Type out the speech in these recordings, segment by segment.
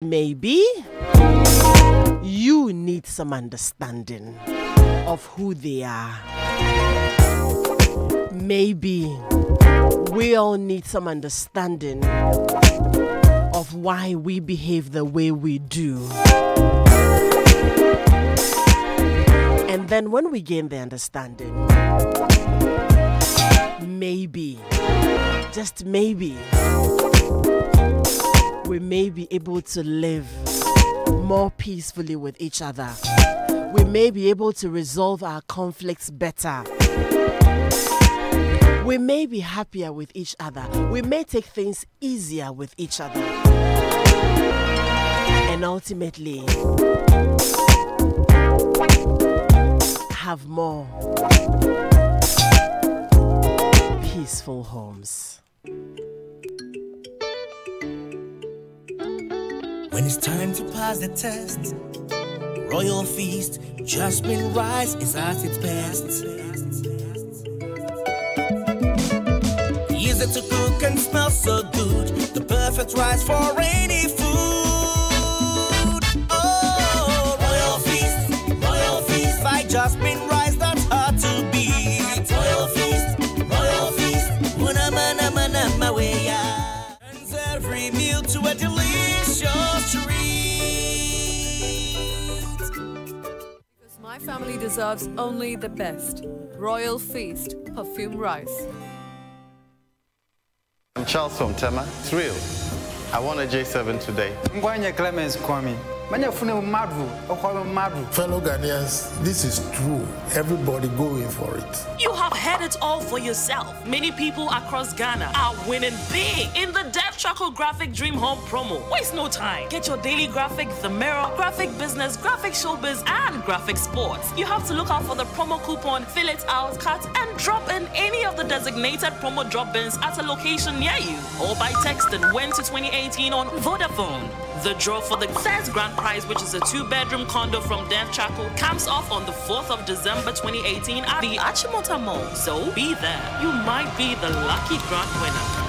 Maybe you need some understanding of who they are. Maybe we all need some understanding of why we behave the way we do. And then when we gain the understanding, maybe, just maybe, we may be able to live more peacefully with each other. We may be able to resolve our conflicts better. We may be happier with each other. We may take things easier with each other. And ultimately, have more peaceful homes. When it's time to pass the test, royal feast, jasmine rice is at its best. Easy to cook and smells so good, the perfect rice for any food. Oh, royal feast, by jasmine rice that's hard to beat. Royal feast, una mana mana mawaya. Turns every meal to a delicious treat. Because my family deserves only the best. Royal Feast, perfume rice. I'm Charles from Tema. It's real. I want a J7 today. Clemens Kwame. Fellow Ghanaians, this is true. Everybody go in for it. You have had it all for yourself. Many people across Ghana are winning big in the Dev Charcoal Graphic Dream Home promo. Waste no time. Get your daily graphic, The Mirror, Graphic Business, Graphic Showbiz, and Graphic Sports. You have to look out for the promo coupon, fill it out, cut, and drop in any of the designated promo drop bins at a location near you. Or by texting WIN to 2018 on Vodafone. The draw for the first grand prize, which is a 2-bedroom condo from Dev Charcoal, comes off on the 4th of December 2018 at the Achimota Mall. So be there. You might be the lucky grand winner.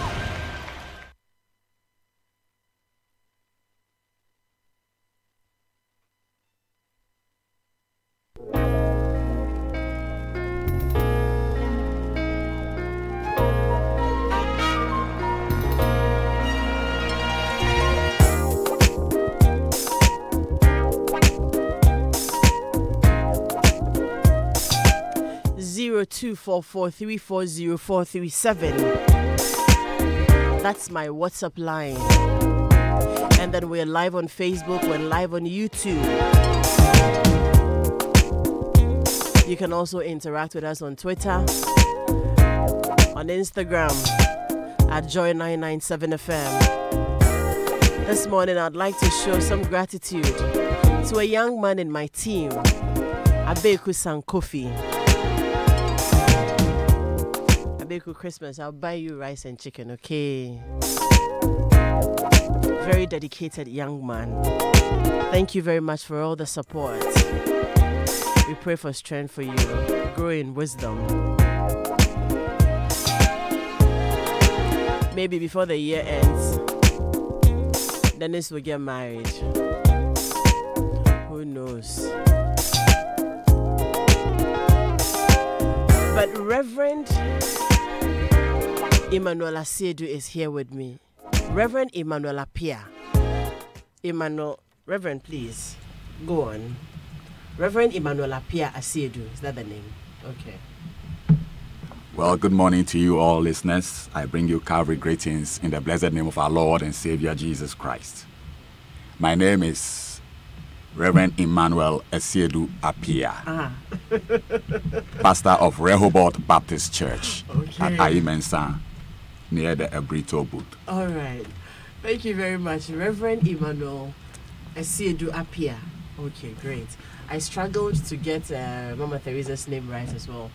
0244340437. That's my WhatsApp line. And then we're live on Facebook, we're live on YouTube. You can also interact with us on Twitter, on Instagram at Joy997FM. This morning I'd like to show some gratitude to a young man in my team, Abeku Sankofi. Abeku, Christmas, I'll buy you rice and chicken, okay? Very dedicated young man. Thank you very much for all the support. We pray for strength for you. Grow in wisdom. Maybe before the year ends, Dennis will get married. Who knows? But Reverend Emmanuel Asiedu is here with me. Reverend Emmanuel Apia. Emmanuel, Reverend, please, go on. Reverend Emmanuel Apia Asiedu, is that the name? Okay. Well, good morning to you all listeners. I bring you Calvary greetings in the blessed name of our Lord and Savior Jesus Christ. My name is Reverend Emmanuel Asiedu Apia, pastor of Rehoboth Baptist Church at Ayimensa, near the Ebrito booth. All right. Thank you very much, Reverend Emmanuel Asiedu Apia. Okay, great. I struggled to get Mama Teresa's name right as well.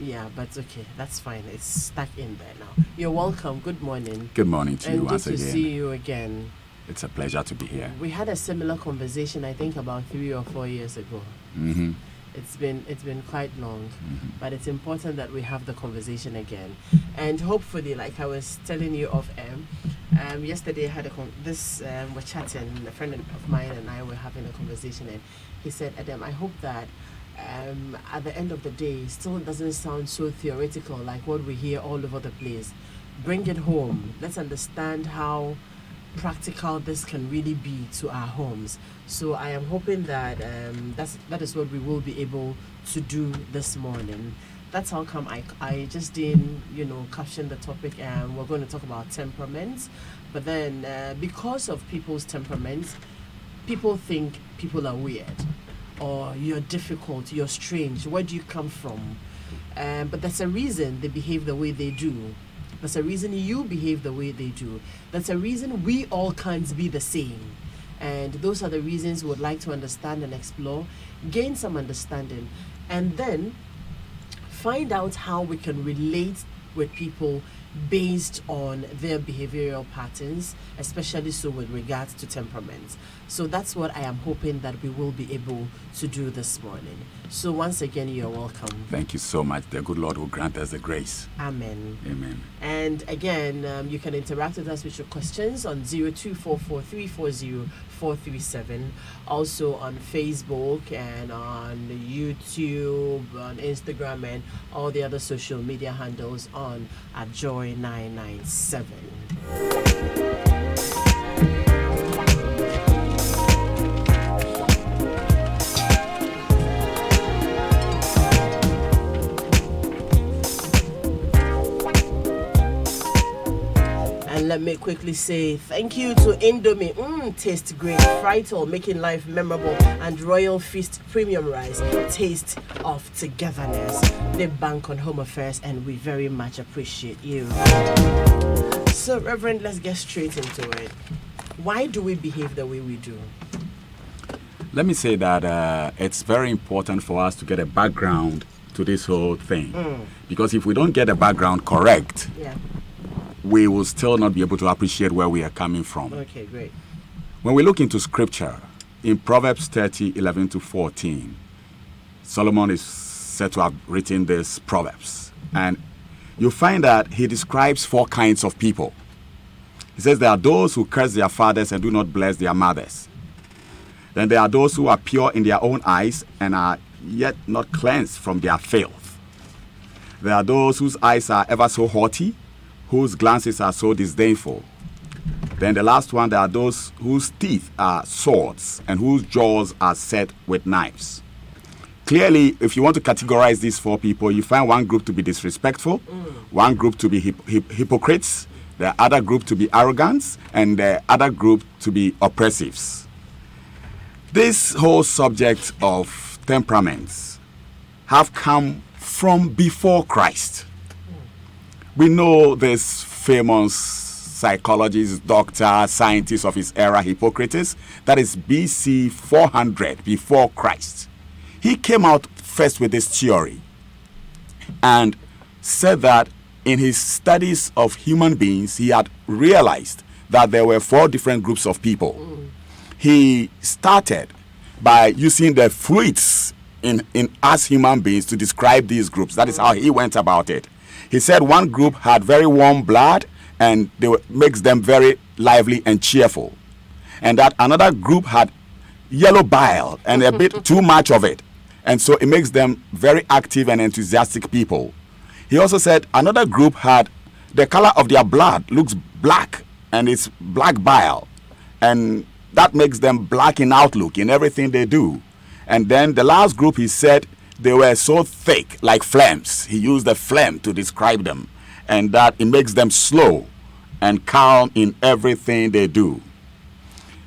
Yeah, but okay, that's fine. It's stuck in there now. You're welcome. Good morning. Good morning to you once again. Good to see you again. It's a pleasure to be here. We had a similar conversation, I think, about 3 or 4 years ago. Mm-hmm. It's been quite long, but it's important that we have the conversation again. And hopefully, like I was telling you off air, Yesterday I had we're chatting, a friend of mine and I were having a conversation, and he said, Adam, I hope that at the end of the day, it still doesn't sound so theoretical like what we hear all over the place. Bring it home. Let's understand how practical this can really be to our homes. So I am hoping that that is what we will be able to do this morning. That's how come I just didn't, caption the topic, and we're going to talk about temperaments. But then because of people's temperaments, people think people are weird, or you're difficult, you're strange, where do you come from? But there's a reason they behave the way they do. There's a reason you behave the way they do. There's a reason we all can't be the same. And those are the reasons we would like to understand and explore, gain some understanding, and then find out how we can relate with people based on their behavioral patterns, especially so with regards to temperaments. So that's what I am hoping that we will be able to do this morning. So once again, you're welcome. Thank you so much. The good Lord will grant us the grace. Amen. Amen. And again, you can interact with us with your questions on 0244340437, also on Facebook and on YouTube, on Instagram, and all the other social media handles on at Joy997. And let me quickly say thank you to Indomie, taste great, Frital, making life memorable, and Royal Feast Premium Rice, taste of togetherness. They bank on home affairs, and we very much appreciate you. So, Reverend, let's get straight into it. Why do we behave the way we do? Let me say that it's very important for us to get a background to this whole thing. Because if we don't get the background correct, we will still not be able to appreciate where we are coming from. Okay, great. When we look into scripture, in Proverbs 30:11-14, Solomon is said to have written this Proverbs. And you find that he describes 4 kinds of people. He says there are those who curse their fathers and do not bless their mothers. Then there are those who are pure in their own eyes and are yet not cleansed from their filth. There are those whose eyes are ever so haughty, whose glances are so disdainful. Then the last one, there are those whose teeth are swords and whose jaws are set with knives. Clearly, if you want to categorize these 4 people, you find one group to be disrespectful, one group to be hypocrites, the other group to be arrogant, and the other group to be oppressives. This whole subject of temperaments have come from before Christ. We know this famous psychologist, doctor, scientist of his era, Hippocrates, that is BC 400 before Christ. He came out first with this theory and said that in his studies of human beings, he had realized that there were 4 different groups of people. He started by using the fluids in us human beings to describe these groups. That is how he went about it. He said one group had very warm blood and makes them very lively and cheerful. And that another group had yellow bile and a bit too much of it. And so it makes them very active and enthusiastic people. He also said another group had the color of their blood looks black and it's black bile. And that makes them black in outlook in everything they do. And then the last group, he said, they were so thick, like flames. He used the flame to describe them. And that it makes them slow and calm in everything they do.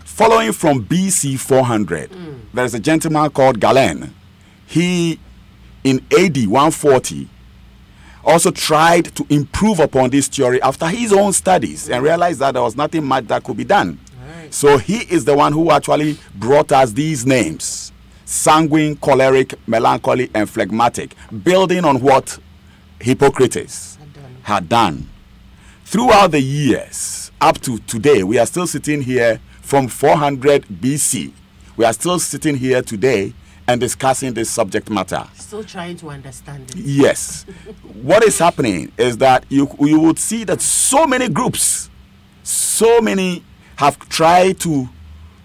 Following from BC 400, there is a gentleman called Galen. He, in AD 140, also tried to improve upon this theory after his own studies and realized that there was nothing much that could be done. Right. So he is the one who actually brought us these names: sanguine, choleric, melancholy, and phlegmatic, building on what Hippocrates had done. Throughout the years, up to today, we are still sitting here from 400 BC. We are still sitting here today and discussing this subject matter. Still trying to understand it. Yes. What is happening is that you would see that so many groups So many have tried to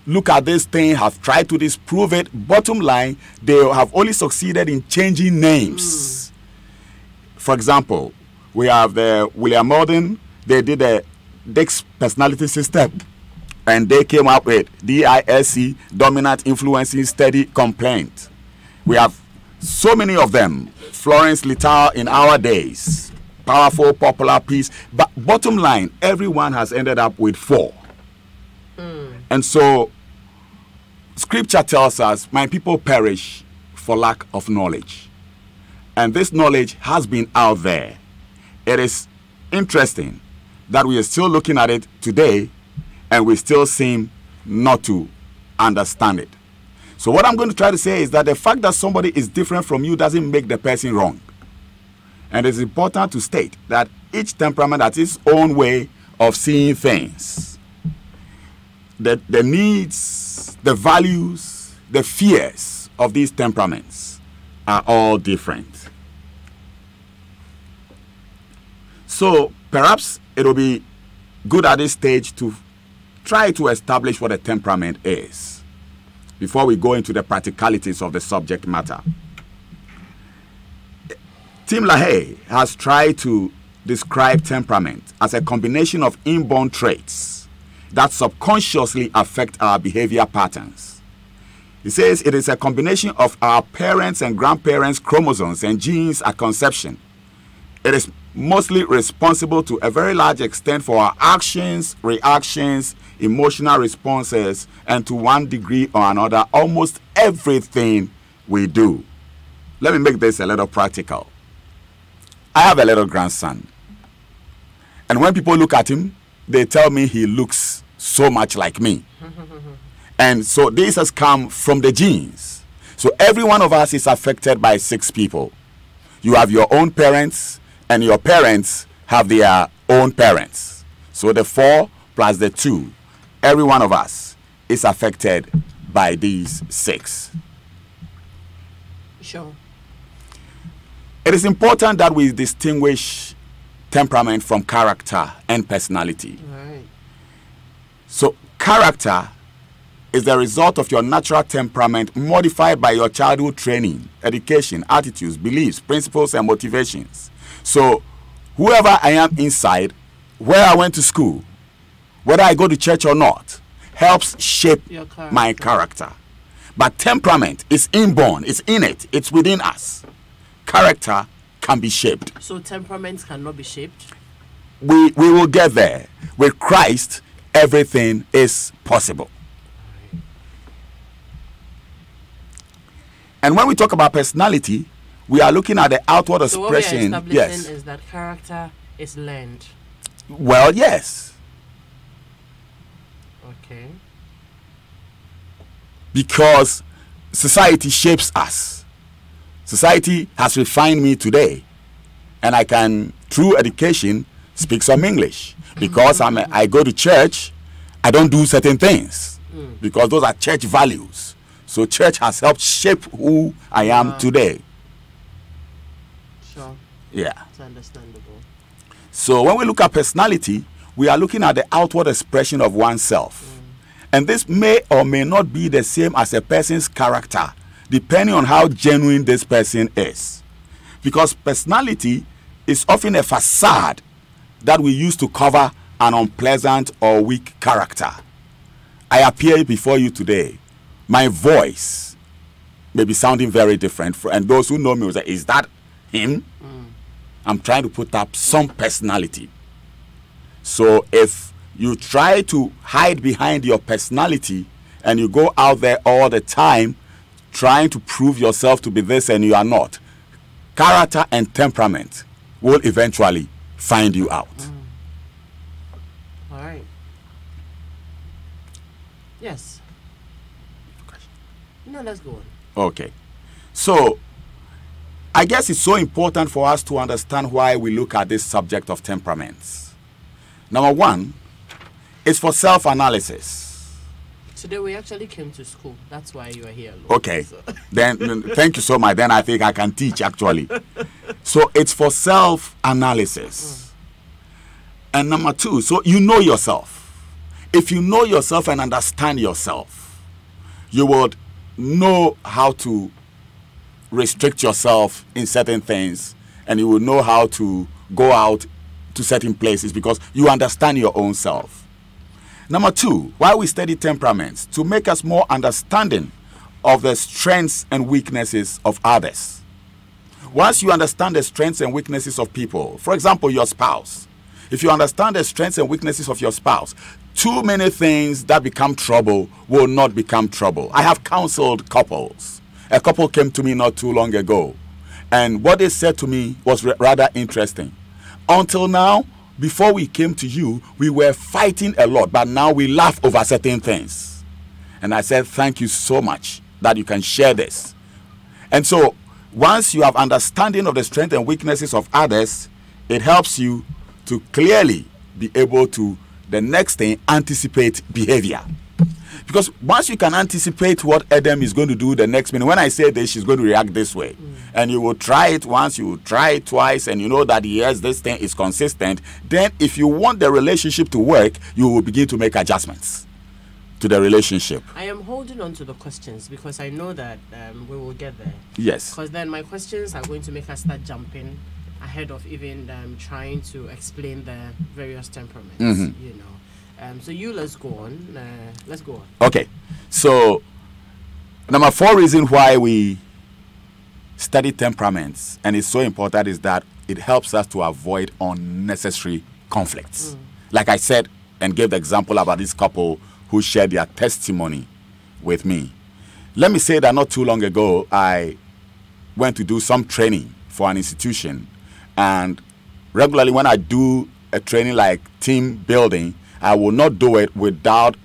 look at this thing, have tried to disprove it. Bottom line, they have only succeeded in changing names. For example, we have the William Morgan. They did a DISC personality system, and they came up with DISC, dominant, influencing, steady, complaint. We have so many of them. Florence Little in our days, powerful, popular, peace. But bottom line, everyone has ended up with 4. And so scripture tells us, my people perish for lack of knowledge. And this knowledge has been out there. It is interesting that we are still looking at it today and we still seem not to understand it. So what I'm going to try to say is that the fact that somebody is different from you doesn't make the person wrong. And it's important to state that each temperament has its own way of seeing things. The needs, the values, the fears of these temperaments are all different. So perhaps it will be good at this stage to try to establish what a temperament is before we go into the practicalities of the subject matter. Tim LaHaye has tried to describe temperament as a combination of inborn traits that subconsciously affect our behavior patterns. He says it is a combination of our parents' and grandparents' chromosomes and genes at conception. It is mostly responsible to a very large extent for our actions, reactions, emotional responses, and to one degree or another, almost everything we do. Let me make this a little practical. I have a little grandson. And when people look at him, they tell me he looks so much like me. And so this has come from the genes. So every one of us is affected by 6 people. You have your own parents, and your parents have their own parents. So the 4 plus the 2, every one of us is affected by these 6. Sure. It is important that we distinguish temperament from character and personality. Right. So character is the result of your natural temperament modified by your childhood training, education, attitudes, beliefs, principles, and motivations. So whoever I am inside, where I went to school, whether I go to church or not, helps shape my character. But temperament is inborn, it's innate, it's within us. Character can be shaped. So temperaments cannot be shaped? We will get there. With Christ, everything is possible. And when we talk about personality, we are looking at the outward expression. So what we are establishing is that character is learned. Well, yes. Okay. Because society shapes us. Society has refined me today. And I can, through education, speak some English. Because I go to church, I don't do certain things. Because those are church values. So church has helped shape who I am today. Sure. Yeah. It's understandable. So when we look at personality, we are looking at the outward expression of oneself. And this may or may not be the same as a person's character, depending on how genuine this person is. Because personality is often a facade that we use to cover an unpleasant or weak character. I appear before you today. My voice may be sounding very different. And those who know me will say, is that him? I'm trying to put up some personality. So if you try to hide behind your personality and you go out there all the time trying to prove yourself to be this and you are not, character and temperament will eventually find you out. All right. Yes. No, let's go on. Okay. So I guess it's so important for us to understand why we look at this subject of temperaments. Number one, it's for self-analysis. Today we actually came to school. That's why you are here. Lord. Okay. Then thank you so much. Then I think I can teach actually. So it's for self-analysis. And number two, so you know yourself. If you know yourself and understand yourself, you would know how to restrict yourself in certain things, and you will know how to go out to certain places because you understand your own self. Number two, why we study temperaments? To make us more understanding of the strengths and weaknesses of others. Once you understand the strengths and weaknesses of people, for example, your spouse, if you understand the strengths and weaknesses of your spouse, too many things that become trouble will not become trouble. I have counseled couples. A couple came to me not too long ago, and what they said to me was rather interesting. Until now, before we came to you, we were fighting a lot, but now we laugh over certain things. And I said, thank you so much that you can share this. And so, once you have understanding of the strengths and weaknesses of others, it helps you to clearly be able to, the next thing, anticipate behavior. Because once you can anticipate what Adam is going to do the next minute, when I say this, she's going to react this way. And you will try it once, you will try it twice, and you know that yes, this thing is consistent. Then if you want the relationship to work, you will begin to make adjustments to the relationship. I am holding on to the questions because I know that we will get there. Yes. Because then my questions are going to make us start jumping ahead of even trying to explain the various temperaments, you know. So let's go on. Let's go on. Okay. So, number 4 reason why we study temperaments, and it's so important, is that it helps us to avoid unnecessary conflicts. Like I said and gave the example about this couple who shared their testimony with me. Let me say that not too long ago, I went to do some training for an institution. And regularly when I do a training like team building, I will not do it without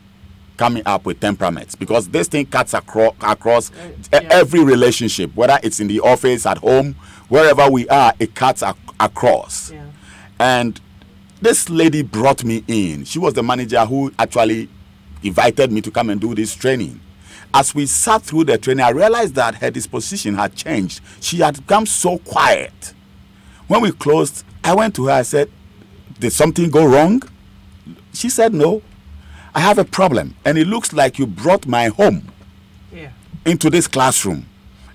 coming up with temperaments, because this thing cuts across every relationship, whether it's in the office, at home, wherever we are, it cuts across. Yeah. And this lady brought me in. She was the manager who actually invited me to come and do this training. As we sat through the training, I realized that her disposition had changed. She had become so quiet. When we closed, I went to her. I said, did something go wrong? She said, no. I have a problem, and it looks like you brought my home into this classroom.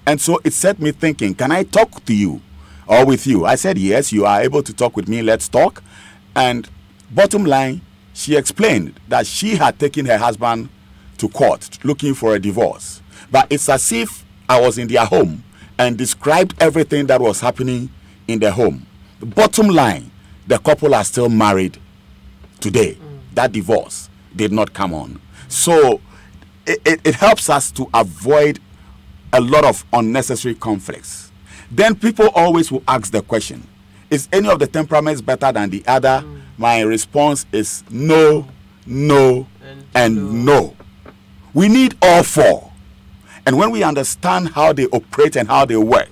And so it set me thinking, can I talk to you or with you? I said, yes, you are able to talk with me. Let's talk. And bottom line, she explained that she had taken her husband to court looking for a divorce. But it's as if I was in their home and described everything that was happening in the home. The bottom line, the couple are still married today. That divorce did not come on. So it helps us to avoid a lot of unnecessary conflicts. Then people always will ask the question, is any of the temperaments better than the other? My response is no, no, and no. We need all 4. And when we understand how they operate and how they work,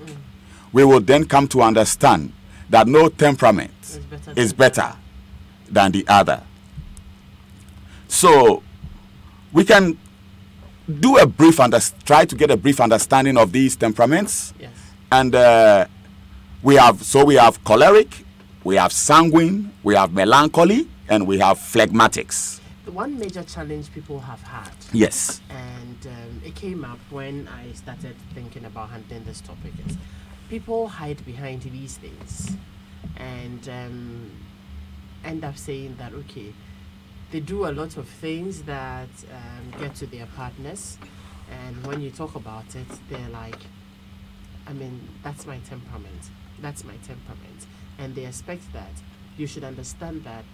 we will then come to understand that no temperament is better than the other. So we can do a brief try to get a brief understanding of these temperaments. Yes. And we have choleric, we have sanguine, we have melancholy, and we have phlegmatics. The one major challenge people have had. Yes. And it came up when I started thinking about handling this topic. Is people hide behind these things and end up saying that, okay, they do a lot of things that get to their partners, and when you talk about it, they're like, I mean, that's my temperament. That's my temperament. And they expect that you should understand that,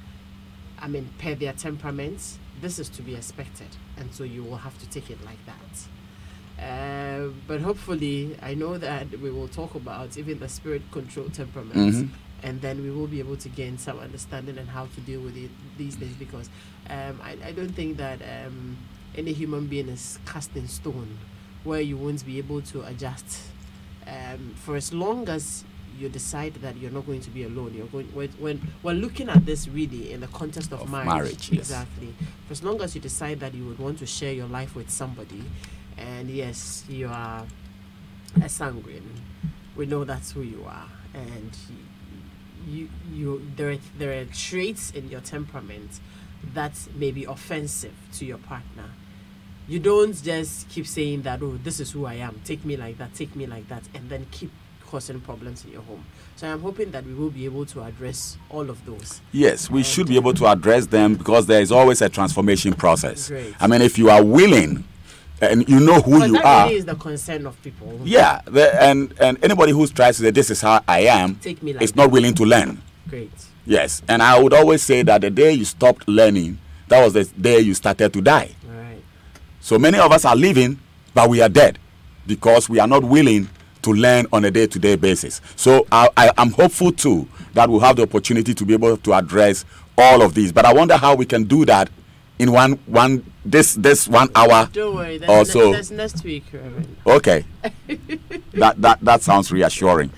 I mean, per their temperaments, this is to be expected. And so you will have to take it like that. But hopefully, I know that we will talk about even the spirit-controlled temperaments. And then we will be able to gain some understanding on how to deal with it these days, because I don't think that any human being is cast in stone where you won't be able to adjust. For as long as you decide that you're not going to be alone, you're going, when we're looking at this really in the context of marriage. Yes. Exactly. For as long as you decide that you would want to share your life with somebody, and yes, you are a sanguine, we know that's who you are, and there are traits in your temperament that may be offensive to your partner. You don't just keep saying that, oh, this is who I am, take me like that, and then keep causing problems in your home. So I'm hoping that we will be able to address all of those. Yes, we should be able to address them, because there is always a transformation process. Great. I mean, if you are willing and you know who you that are. really is the concern of people. Yeah, and anybody who tries to say this is how I am Take me like is not willing to learn. Great. Yes, and I would always say that the day you stopped learning, that was the day you started to die. All right. So many of us are living, but we are dead because we are not willing to learn on a day-to-day basis. So I'm hopeful too that we'll have the opportunity to be able to address all of these. But I wonder how we can do that in this 1 hour. Don't worry, that's next week, Reverend. Okay. that sounds reassuring.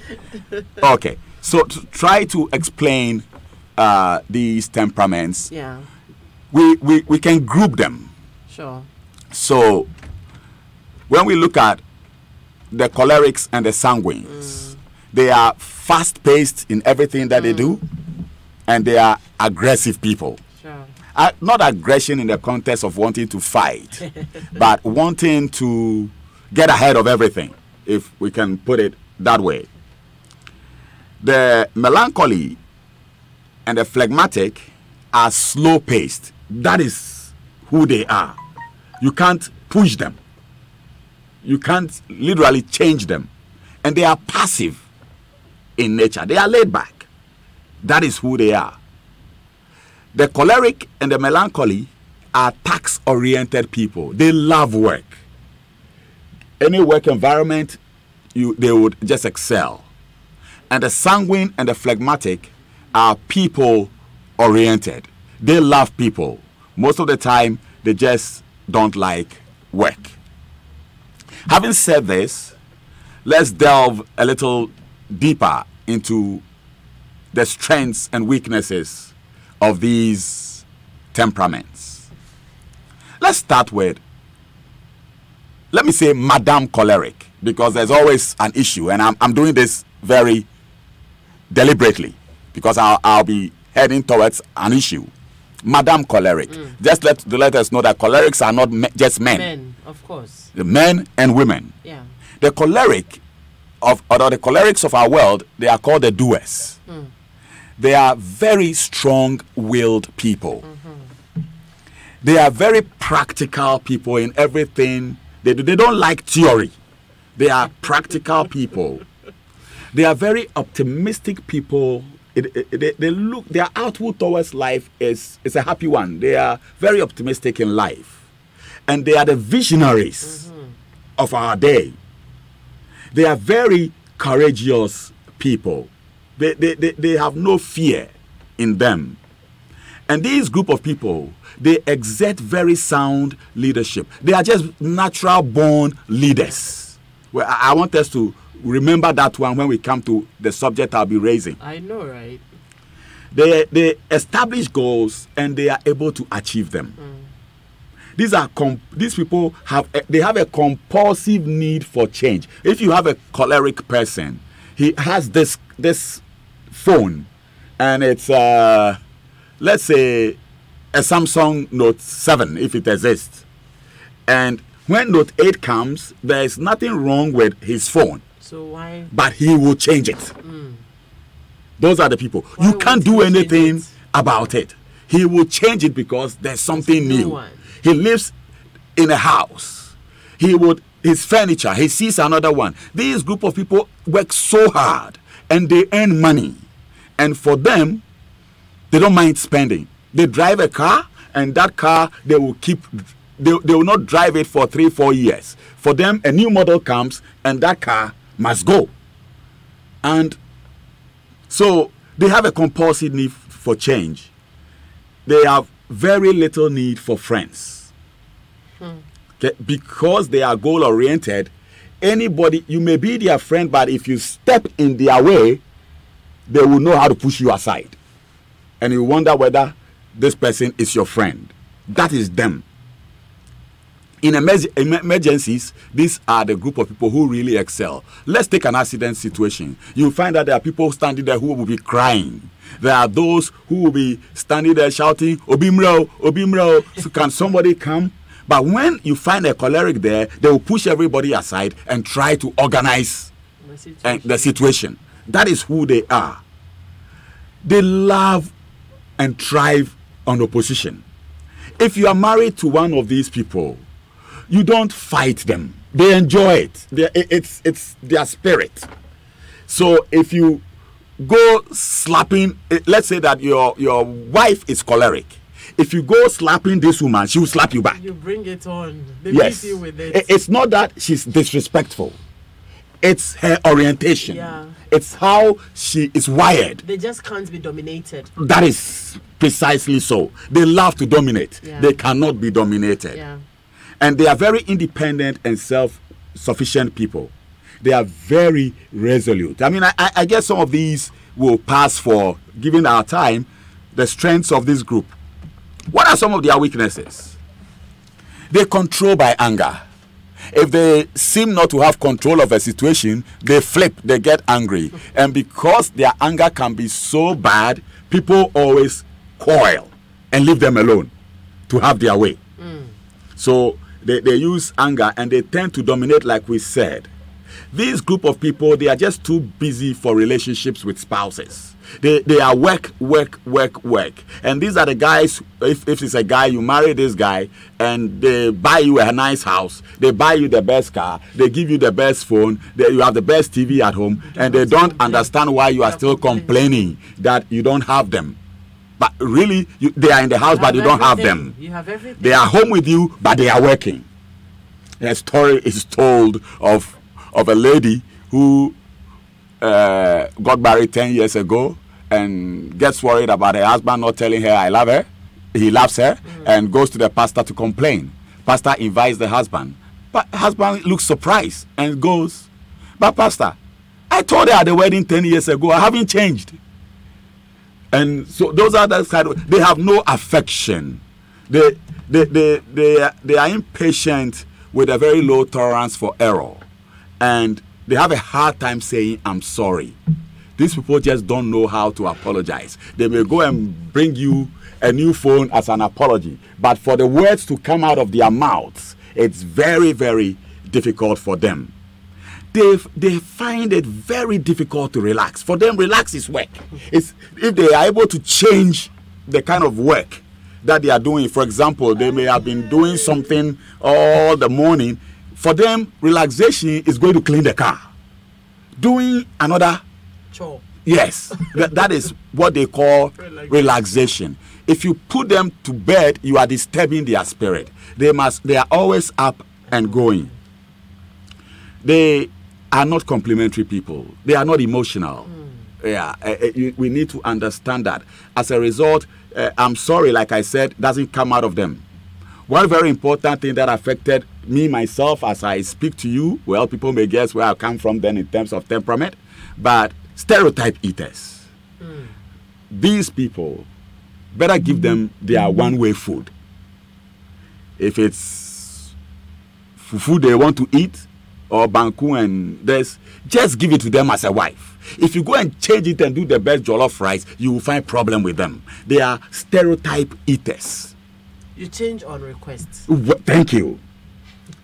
Okay. So to try to explain these temperaments, Yeah. we can group them. Sure. So when we look at the cholerics and the sanguines, they are fast-paced in everything that they do, and they are aggressive people. Sure. Not aggression in the context of wanting to fight, but wanting to get ahead of everything, if we can put it that way. The melancholy and the phlegmatic are slow-paced. That is who they are. You can't push them. You can't literally change them. And they are passive in nature. They are laid back. That is who they are. The choleric and the melancholy are task-oriented people. They love work. Any work environment, they would just excel. And the sanguine and the phlegmatic are people-oriented. They love people. Most of the time, they just don't like work. Having said this, let's delve a little deeper into the strengths and weaknesses of these temperaments. Let's start with, let me say, Madame Choleric, because there's always an issue, and I'm doing this very deliberately because I'll be heading towards an issue. Madame Choleric. Just let us know that cholerics are not just men. Men, of course. The men and women. Yeah. The cholerics of our world, they are called the doers. They are very strong-willed people. They are very practical people in everything they do. They don't like theory. They are practical people. They are very optimistic people. Their outlook towards life is a happy one. They are very optimistic in life. And they are the visionaries of our day. They are very courageous people. They have no fear in them. And these group of people, they exert very sound leadership. They are just natural born leaders. Well, I want us to remember that one when we come to the subject I'll be raising. I know, right? They establish goals and they are able to achieve them. These people have a compulsive need for change. If you have a choleric person, he has this phone, and it's let's say a Samsung Note 7 if it exists. And when Note 8 comes, there is nothing wrong with his phone. So why? But he will change it. Those are the people. Why you can't would he do anything change it? about it. He will change it because there's something no new. one. He lives in a house. His furniture, he sees another one. This group of people work so hard and they earn money. And for them, they don't mind spending. They drive a car, and that car they will not drive it for 3-4 years. For them, a new model comes and that car must go. And so they have a compulsive need for change. They have very little need for friends. Okay? Because they are goal oriented, anybody, you may be their friend, but if you step in their way, they will know how to push you aside. And you wonder whether this person is your friend. That is them. in emergencies, these are the group of people who really excel. Let's take an accident situation. You find that there are people standing there who will be crying. There are those who will be standing there shouting, Obimro, Obimro. So can somebody come? But when you find a choleric there, they will push everybody aside and try to organize the situation. That is who they are. They love and thrive on opposition. If you are married to one of these people, you don't fight them. They enjoy it. It's their spirit. So if you go slapping, let's say that your wife is choleric. If you go slapping this woman, she will slap you back. You bring it on. They yes. beat you with it. It's not that she's disrespectful. It's her orientation. Yeah. It's how she is wired. They just can't be dominated. That is precisely so. They love to dominate. Yeah. They cannot be dominated. Yeah. And they are very independent and self-sufficient people. They are very resolute. I mean, I guess some of these will pass for, given our time, the strengths of this group. What are some of their weaknesses? They control by anger. If they seem not to have control of a situation, they flip, they get angry. And because their anger can be so bad, people always coil and leave them alone to have their way. So they use anger and they tend to dominate, like we said. This group of people, they are just too busy for relationships with spouses. They are work. And these are the guys, if it's a guy, you marry this guy and they buy you a nice house, they buy you the best car, they give you the best phone, you have the best TV at home, and they don't understand why you are still complaining that you don't have them. But really, they are in the house, but you don't have them. You have everything. They are home with you, but they are working. A story is told of a lady who got married 10 years ago and gets worried about her husband not telling her I love her. He loves her and goes to the pastor to complain. Pastor invites the husband. But husband looks surprised and goes, but pastor, I told her at the wedding 10 years ago, I haven't changed. And so those are the kind of, they have no affection. They are impatient with a very low tolerance for error. And they have a hard time saying, I'm sorry. These people just don't know how to apologize. They may go and bring you a new phone as an apology. But for the words to come out of their mouths, it's very, very difficult for them. They find it very difficult to relax. For them, relax is work. If they are able to change the kind of work that they are doing, for example, they may have been doing something all the morning. For them, relaxation is going to clean the car. Doing another chore. Yes, that is what they call relaxation. If you put them to bed, you are disturbing their spirit. They are always up and going. They are not complimentary people. They are not emotional. Yeah, we need to understand that. As a result, I'm sorry, like I said, doesn't come out of them. One very important thing that affected me, myself, as I speak to you, well, people may guess where I come from then in terms of temperament, but stereotype eaters. These people, better give them their one-way food. If it's fufu they want to eat, or banku and this, just give it to them as a wife. If you go and change it and do the best jollof rice, you will find problem with them. They are stereotype eaters. You change on request. Thank you.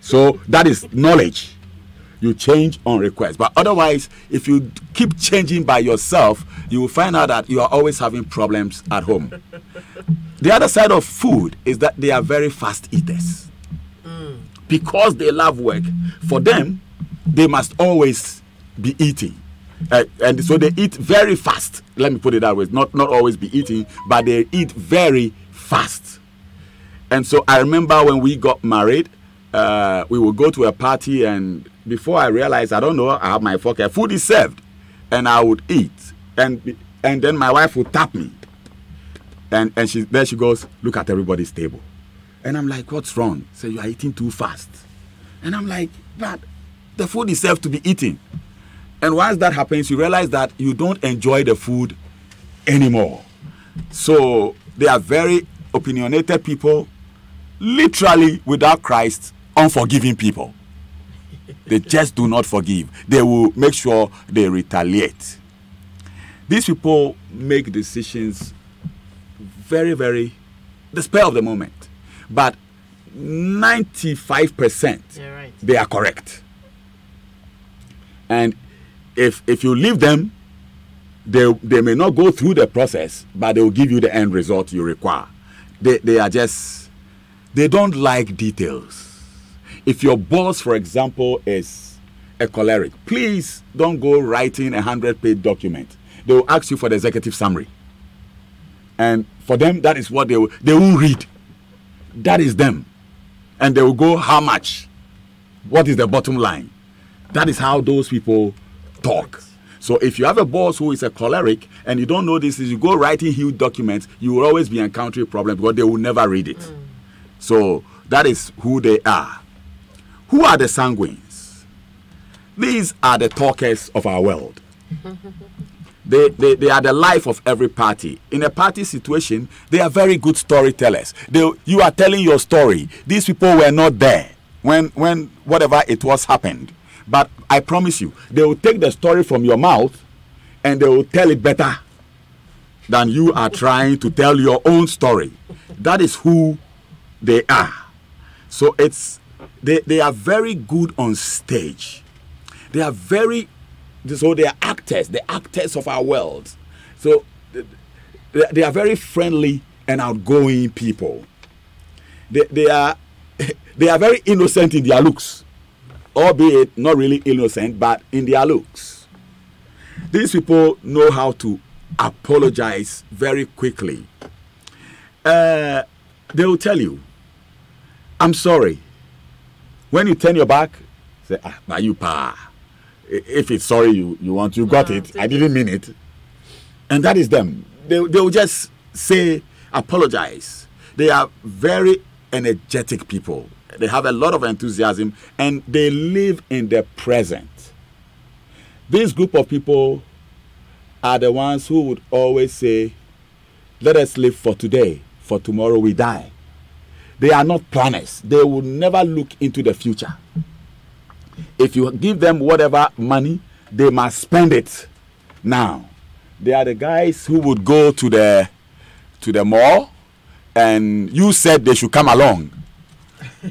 So that is knowledge. You change on request. But otherwise, if you keep changing by yourself, you will find out that you are always having problems at home. The other side of food is that they are very fast eaters. Because they love work, for them, they must always be eating. And so they eat very fast. Let me put it that way. Not always be eating, but they eat very fast. And so I remember when we got married, we would go to a party, and before I realized, I don't know, I have my fork, food is served, and I would eat. And then my wife would tap me. And then she goes, look at everybody's table. And I'm like, what's wrong? So you are eating too fast. And I'm like, but the food is served to be eaten. And once that happens, you realize that you don't enjoy the food anymore. So they are very opinionated people. Literally, without Christ, unforgiving people. They just do not forgive. They will make sure they retaliate. These people make decisions very, very the spur of the moment. But 95% they are correct. And if you leave them, they may not go through the process, but they will give you the end result you require. They are just, they don't like details. If your boss, for example, is a choleric, please don't go writing a 100-page document. They will ask you for the executive summary. And for them, that is what they will read. That is them. And they will go, how much? What is the bottom line? That is how those people talk. So if you have a boss who is a choleric and you don't know this, you go writing huge documents, you will always be encountering problems because they will never read it. So that is who they are. Who are the sanguines? These are the talkers of our world. They are the life of every party. In a party situation, they are very good storytellers. You are telling your story. These people were not there when whatever it was happened. But I promise you, they will take the story from your mouth and they will tell it better than you are trying to tell your own story. That is who they are. So they are very good on stage. They are actors, the actors of our world. So they are very friendly and outgoing people. They are very innocent in their looks, albeit not really innocent, but in their looks. These people know how to apologize very quickly. They will tell you, I'm sorry. When you turn your back, say, you pa. If it's sorry you want, you got it. I didn't mean it. And that is them. They will just say, apologize. They are very energetic people. They have a lot of enthusiasm and they live in the present. This group of people are the ones who would always say, let us live for today, for tomorrow we die. They are not planners. They will never look into the future. If you give them whatever money, they must spend it now. They are the guys who would go to the mall and you said they should come along.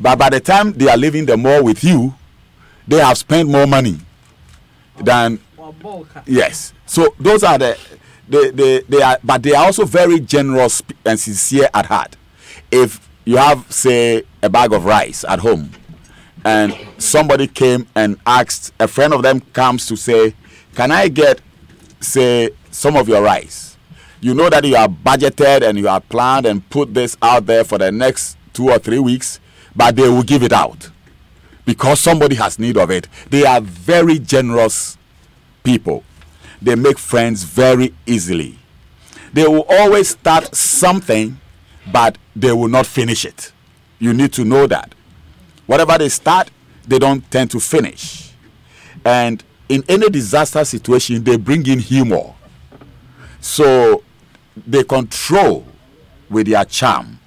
But by the time they are leaving the mall with you, they have spent more money than... Yes. So those are but they are also very generous and sincere at heart. If you have, say, a bag of rice at home, and somebody came and asked, a friend of them comes to say, can I get, say, some of your rice? You know that you are budgeted and you are planned and put this out there for the next 2 or 3 weeks, but they will give it out because somebody has need of it. They are very generous people. They make friends very easily. They will always start something, but they will not finish it. You need to know that. Whatever they start, they don't tend to finish. And in any disaster situation, they bring in humor. So they control with their charm.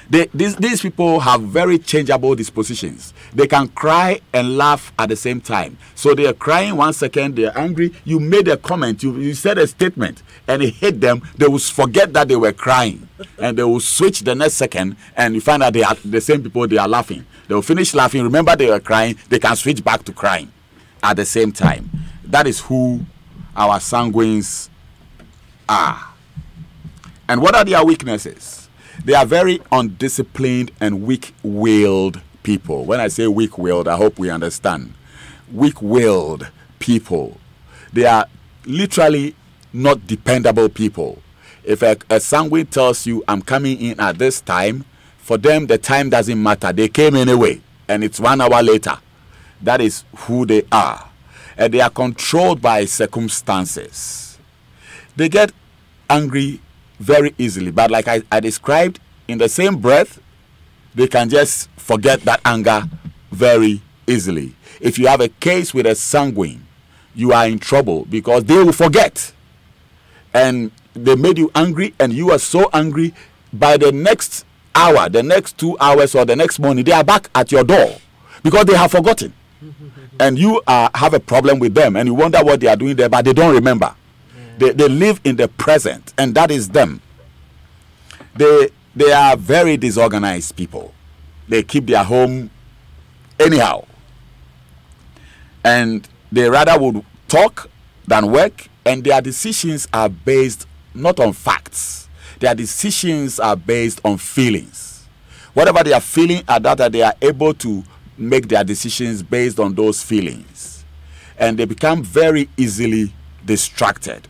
These people have very changeable dispositions. They can cry and laugh at the same time. So they are crying 1 second, they are angry. You made a comment, you said a statement, and it hit them. They will forget that they were crying, and they will switch the next second, and you find out they are the same people. They are laughing. They will finish laughing. Remember they were crying. They can switch back to crying at the same time. That is who our sanguines are. And what are their weaknesses? They are very undisciplined and weak-willed people. When I say weak-willed, I hope we understand. Weak-willed people. They are literally not dependable people. If a sanguine tells you, I'm coming in at this time, for them, the time doesn't matter. They came anyway, and it's 1 hour later. That is who they are. And they are controlled by circumstances. They get angry very easily, but like I described, in the same breath, they can just forget that anger very easily. If you have a case with a sanguine, you are in trouble because they will forget. And they made you angry, and you are so angry, by the next hour, the next 2 hours, or the next morning, they are back at your door because they have forgotten. And you have a problem with them, and you wonder what they are doing there, but they don't remember. They live in the present, and that is them. They are very disorganized people. They keep their home anyhow. And they rather would talk than work, and their decisions are based not on facts. Their decisions are based on feelings. Whatever they are feeling at that, they are able to make their decisions based on those feelings. And they become very easily distracted.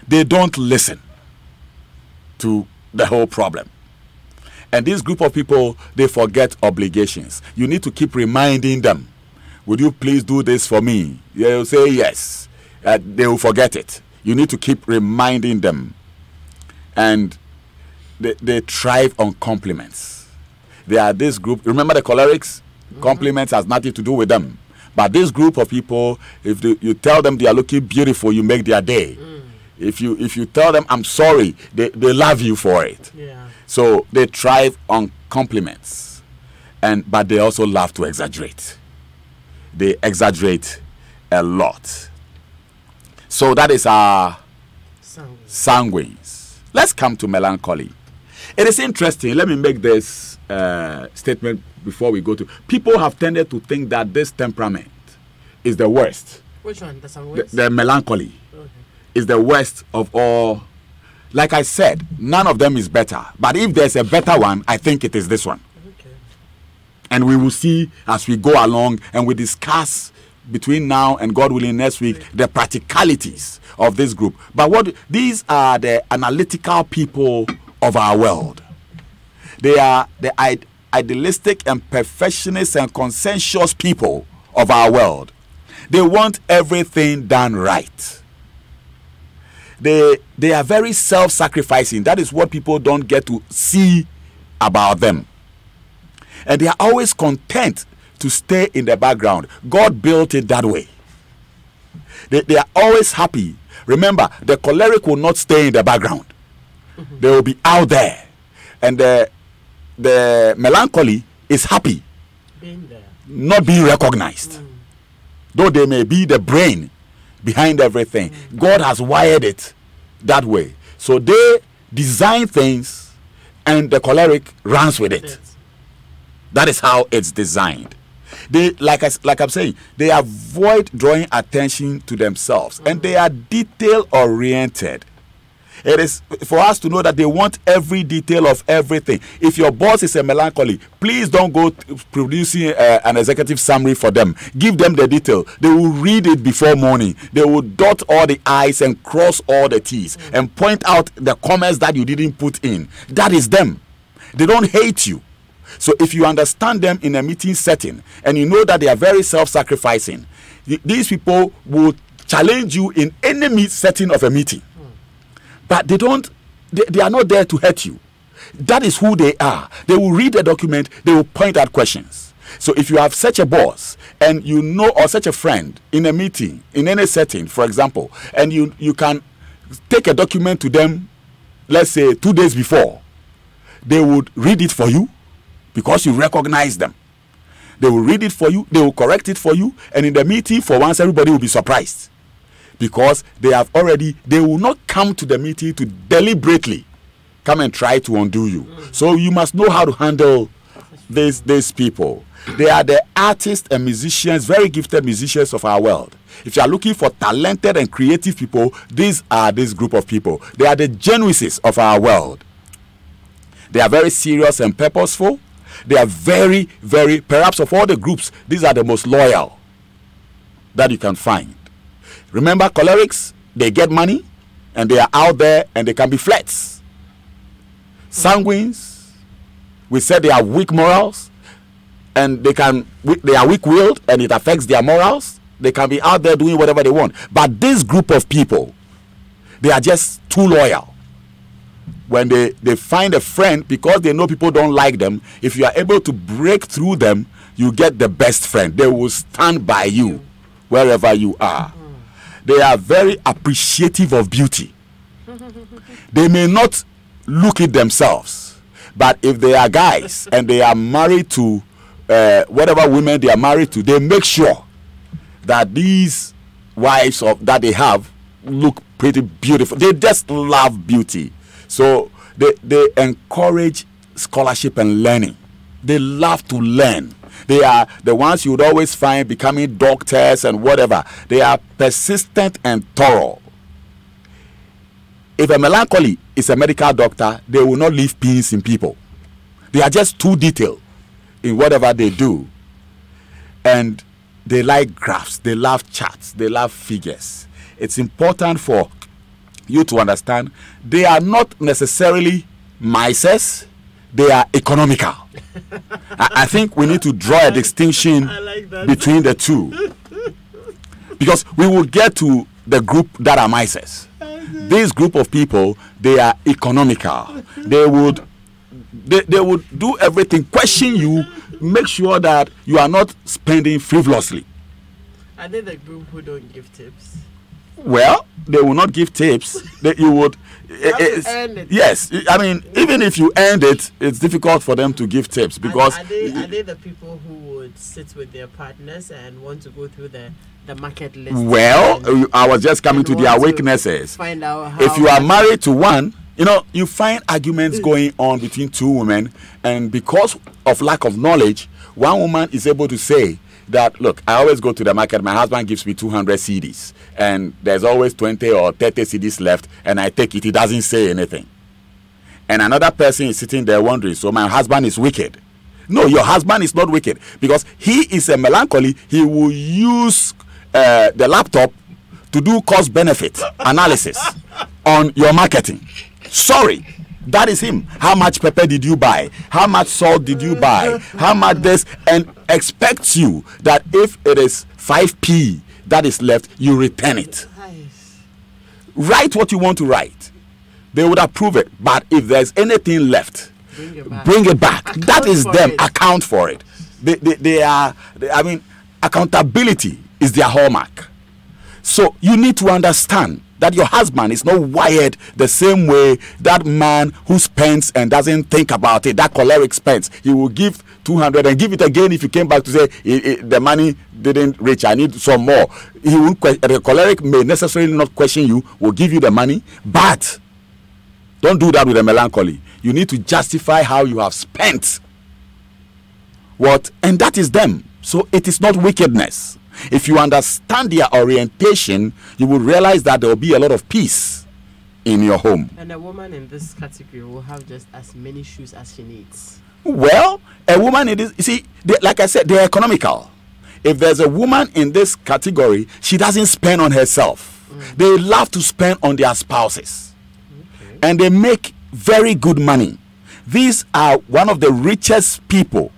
They don't listen to the whole problem. And this group of people, they forget obligations. You need to keep reminding them, would you please do this for me? They'll say yes. They will forget it. You need to keep reminding them. And they thrive on compliments. They are this group. Remember the cholerics? Compliments has nothing to do with them. But this group of people, if you tell them they are looking beautiful, you make their day. If you tell them I'm sorry, they love you for it. Yeah. So they thrive on compliments, but they also love to exaggerate. They exaggerate a lot. So that is our sanguines. Let's come to melancholy. It is interesting. Let me make this statement before we go to. People have tended to think that this temperament is the worst. Which one? The sanguines? The melancholy is the worst of all. Like I said, none of them is better. But if there's a better one, I think it is this one. Okay. And we will see as we go along and we discuss between now and God willing next week the practicalities of this group. But these are the analytical people of our world. They are the idealistic and perfectionist and consensuous people of our world. They want everything done right. They are very self-sacrificing. That is what people don't get to see about them. And they are always content to stay in the background. God built it that way. They are always happy. Remember, the choleric will not stay in the background. They will be out there. And the melancholy is happy Being there. not being recognized. Though they may be the brain behind everything, God has wired it that way. So they design things and the choleric runs with it. That is how it's designed. They, like I'm saying, they avoid drawing attention to themselves, and they are detail oriented. It is for us to know that they want every detail of everything. If your boss is a melancholy, please don't go producing an executive summary for them. Give them the detail. They will read it before morning. They will dot all the I's and cross all the T's and point out the comments that you didn't put in. That is them. They don't hate you. So if you understand them in a meeting setting and you know that they are very self-sacrificing, these people will challenge you in any setting of a meeting. But they are not there to hurt you. That is who they are. They will read the document, they will point out questions. So if you have such a boss and you know, or such a friend in a meeting, in any setting, for example, and you can take a document to them, let's say 2 days before, they would read it for you because you recognize them. They will read it for you, they will correct it for you, and in the meeting, for once, everybody will be surprised. Because they will not come to the meeting to deliberately come and try to undo you. So you must know how to handle these people. They are the artists and musicians, very gifted musicians of our world. If you are looking for talented and creative people, these are this group of people. They are the genuises of our world. They are very serious and purposeful. They are very, very, perhaps of all the groups, these are the most loyal that you can find. Remember, cholerics, they get money and they are out there and they can be flats. Sanguines, we said they are weak morals and they are weak-willed and it affects their morals. They can be out there doing whatever they want. But this group of people, they are just too loyal. When they find a friend, because they know people don't like them, if you are able to break through them, you get the best friend. They will stand by you wherever you are. They are very appreciative of beauty. They may not look it themselves, But if they are guys and they are married to whatever women they are married to, they make sure that these wives that they have look pretty beautiful. They just love beauty. So they encourage scholarship and learning. They love to learn. They are the ones you would always find becoming doctors and whatever. They are persistent and thorough. If a melancholy is a medical doctor, they will not leave pins in people. They are just too detailed in whatever they do. And they like graphs, they love charts, they love figures. It's important for you to understand they are not necessarily misers, they are economical. I think we need to draw a distinction between the two. Because we will get to the group that are misers. This group of people, they are economical. They would do everything, question you, make sure that you are not spending frivolously. Are they the group who don't give tips? Well, they will not give tips. You would earn it. Yes, I mean, even if you earned it, it's difficult for them to give tips because are they the people who would sit with their partners and want to go through the market list? Well, I was just coming to their weaknesses. Find out how if you are married to one, you find arguments going on between two women, and because of lack of knowledge, one woman is able to say that, look, I always go to the market, my husband gives me 200 CDs, and there's always 20 or 30 CDs left, and I take it, he doesn't say anything. And another person is sitting there wondering, so my husband is wicked. No, your husband is not wicked, because he is a melancholy. He will use the laptop to do cost-benefit analysis on your marketing. Sorry, that is him. How much pepper did you buy? How much salt did you buy? How much this? And expects you that if it is 5p that is left, you return it. Write what you want to write. They would approve it. But if there's anything left, bring it back. That is them. Account for it. I mean, accountability is their hallmark. So you need to understand that your husband is not wired the same way that man who spends and doesn't think about it, that choleric spends. He will give 200 and give it again if you came back to say the money didn't reach, I need some more. He won't. The choleric may necessarily not question you, will give you the money, but don't do that with a melancholy. You need to justify how you have spent what, and that is them. So it is not wickedness. If you understand their orientation, you will realize that there will be a lot of peace in your home. And a woman in this category will have just as many shoes as she needs. Well, a woman in this, you see, like I said, they're economical. If there's a woman in this category, she doesn't spend on herself. They love to spend on their spouses. Okay. And they make very good money. These are one of the richest people,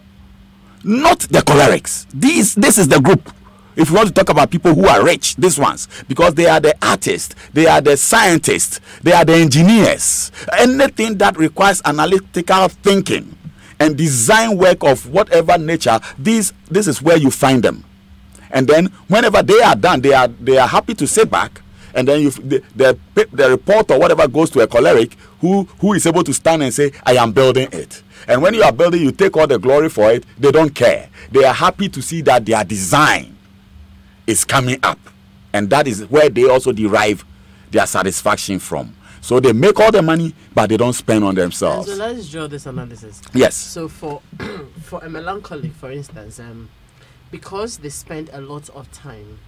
not the cholerics. This is the group. If you want to talk about people who are rich, these ones, because they are the artists, they are the scientists, they are the engineers. Anything that requires analytical thinking and design work of whatever nature, this is where you find them. And then whenever they are done, they are happy to sit back, and then the report or whatever goes to a choleric who is able to stand and say, I am building it. And when you are building, you take all the glory for it. They don't care. They are happy to see that their design is coming up, and that is where they also derive their satisfaction from. So they make all the money, but they don't spend on themselves. And so let's draw this analysis. Yes. So for a melancholic, for instance, because they spend a lot of time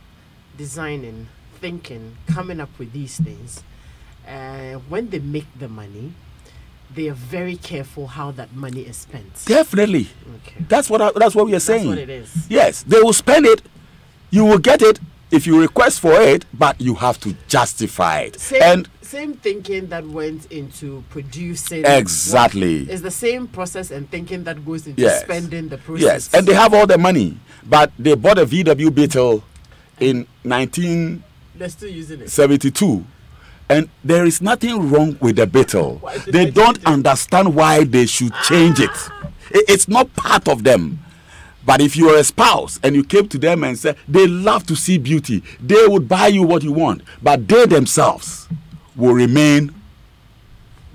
designing, thinking, coming up with these things, when they make the money, they are very careful how that money is spent. Definitely. Okay. That's what we are saying. That's what it is. Yes, they will spend it. You will get it if you request for it, but you have to justify it. Same thinking that went into producing. Exactly. It's the same process and thinking that goes into spending the process. Yes, and they have all the money, but they bought a VW Beetle in 1972, and there is nothing wrong with the Beetle. They don't understand why they should change it. It's not part of them. But if you are a spouse and you came to them and said, they love to see beauty, they would buy you what you want, but they themselves will remain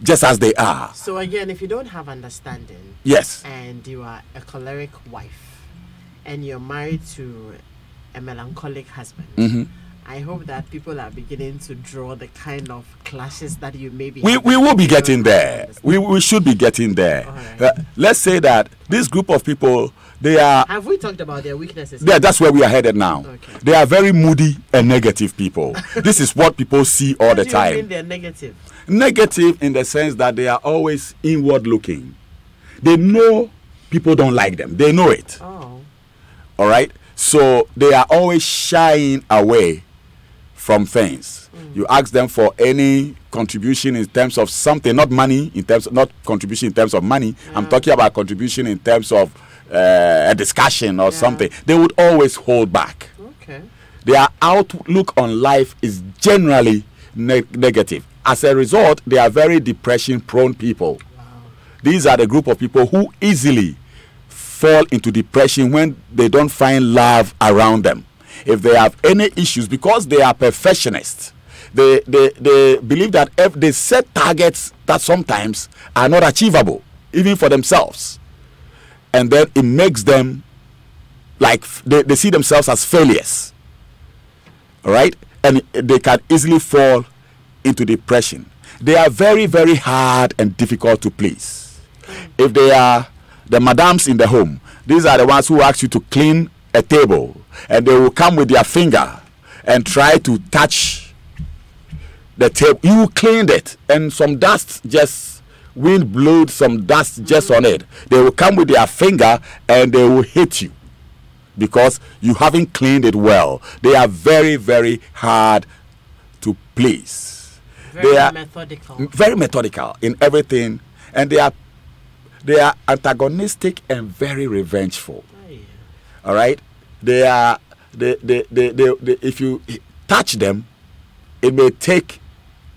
just as they are. So again, if you don't have understanding, Yes. and you are a choleric wife, and you're married to a melancholic husband, Mm-hmm. I hope that people are beginning to draw the kind of clashes that you may be. We will be getting there. We should be getting there. Right. Let's say that this group of people, they are. Have we talked about their weaknesses? Yeah, that's where we are headed now. Okay. They are very moody and negative people. This is what people see all the What do you mean time. they're negative? Negative in the sense that they are always inward looking. They know people don't like them. They know it. Oh. All right. So they are always shying away from things. You ask them for any contribution in terms of something, not money, not contribution in terms of money. I'm talking about contribution in terms of a discussion or something. They would always hold back. Okay. Their outlook on life is generally negative. As a result, they are very depression-prone people. Wow. These are the group of people who easily fall into depression when they don't find love around them. If they have any issues, because they are perfectionists, they believe that if they set targets that sometimes are not achievable, even for themselves, and then it makes them like they see themselves as failures. All right, and they can easily fall into depression. They are very, very hard and difficult to please. If they are the madams in the home, these are the ones who ask you to clean a table, and they will come with their finger and try to touch the table. You cleaned it, and some dust just wind blew some dust just on it. They will come with their finger and they will hit you because you haven't cleaned it well. They are very, very hard to please. Very they are methodical. very methodical in everything, and they are antagonistic and very revengeful. All right, they are if you touch them, it may take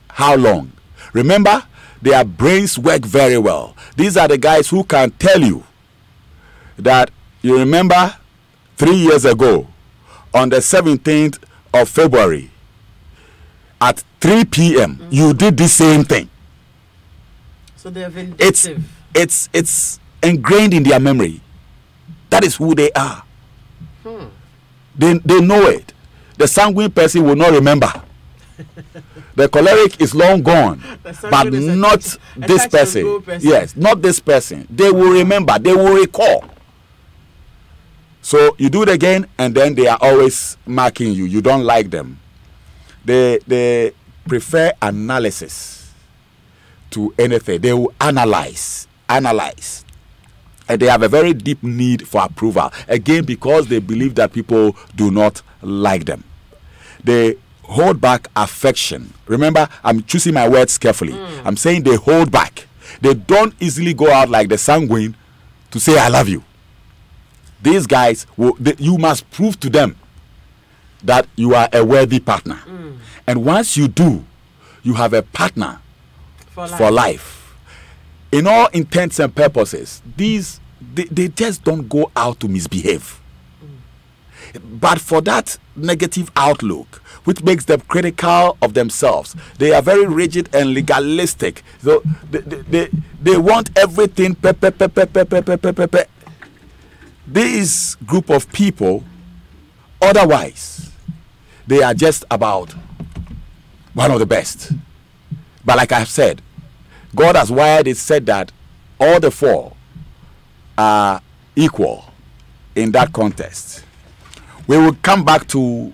how long? Remember, their brains work very well. These are the guys who can tell you that you remember 3 years ago on the 17th of February at 3 p.m. you did the same thing. So they're vindictive. It's ingrained in their memory. That is who they are. They know it. The sanguine person will not remember. The choleric is long gone, but not this person. Yes, not this person. They will remember. They will recall. So you do it again, and then they are always marking you. You don't like them. They prefer analysis to anything. They will analyze. And they have a very deep need for approval. Again, because they believe that people do not like them. They hold back affection. Remember, I'm choosing my words carefully. I'm saying they hold back. They don't easily go out like the sanguine to say, I love you. These guys, you must prove to them that you are a worthy partner. And once you do, you have a partner for life. In all intents and purposes, they just don't go out to misbehave. But for that negative outlook, which makes them critical of themselves, they are very rigid and legalistic. So they want everything. This group of people, otherwise, they are just about one of the best. But like I've said, God has wired it said that all the four are equal in that context. We will come back to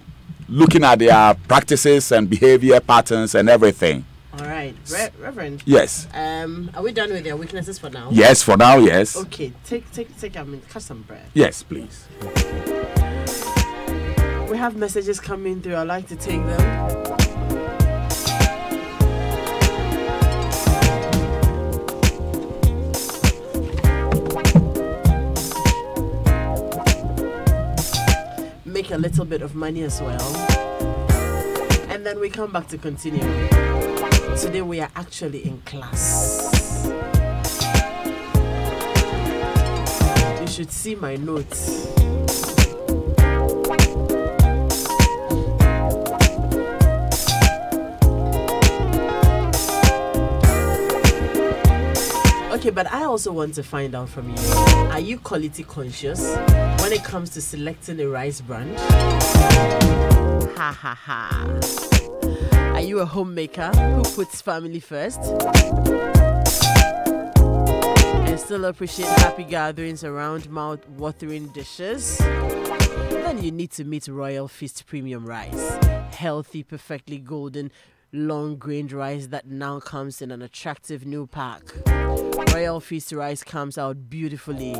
looking at their practices and behavior patterns and everything. All right, Reverend. Yes. Are we done with their weaknesses for now? Yes, for now, yes. Okay, catch some breath. Yes, please. We have messages coming through. I'd like to take them. Make a little bit of money as well, and then we come back to continue. Today we are actually in class. You should see my notes. Okay, but I also want to find out from you. Are you quality conscious when it comes to selecting a rice brand? Ha ha ha. Are you a homemaker who puts family first and still appreciate happy gatherings around mouth-watering dishes? Then you need to meet Royal Feast Premium Rice. Healthy, perfectly golden, long-grained rice that now comes in an attractive new pack. Royal Feast rice comes out beautifully,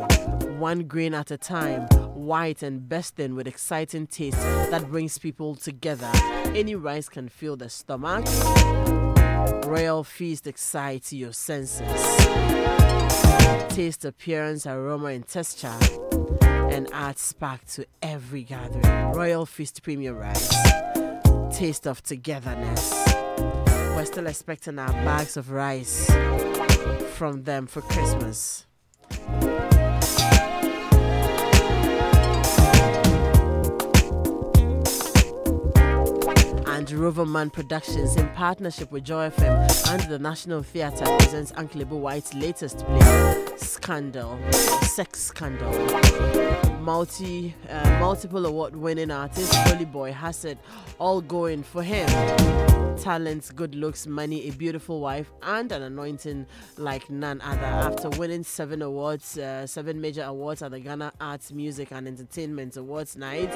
one grain at a time, white and bursting with exciting taste that brings people together. Any rice can fill the stomach. Royal Feast excites your senses. Taste, appearance, aroma, and texture, and adds spark to every gathering. Royal Feast Premium Rice. Taste of togetherness. We're still expecting our bags of rice from them for Christmas. And Roverman Productions, in partnership with JoyFM and the National Theatre, presents Uncle Ibu White's latest play, Scandal, Sex Scandal. Multiple award-winning artist Holy Boy has it all going for him. Talents, good looks, money, a beautiful wife, and an anointing like none other. After winning 7 major awards at the Ghana Arts, Music and Entertainment Awards night,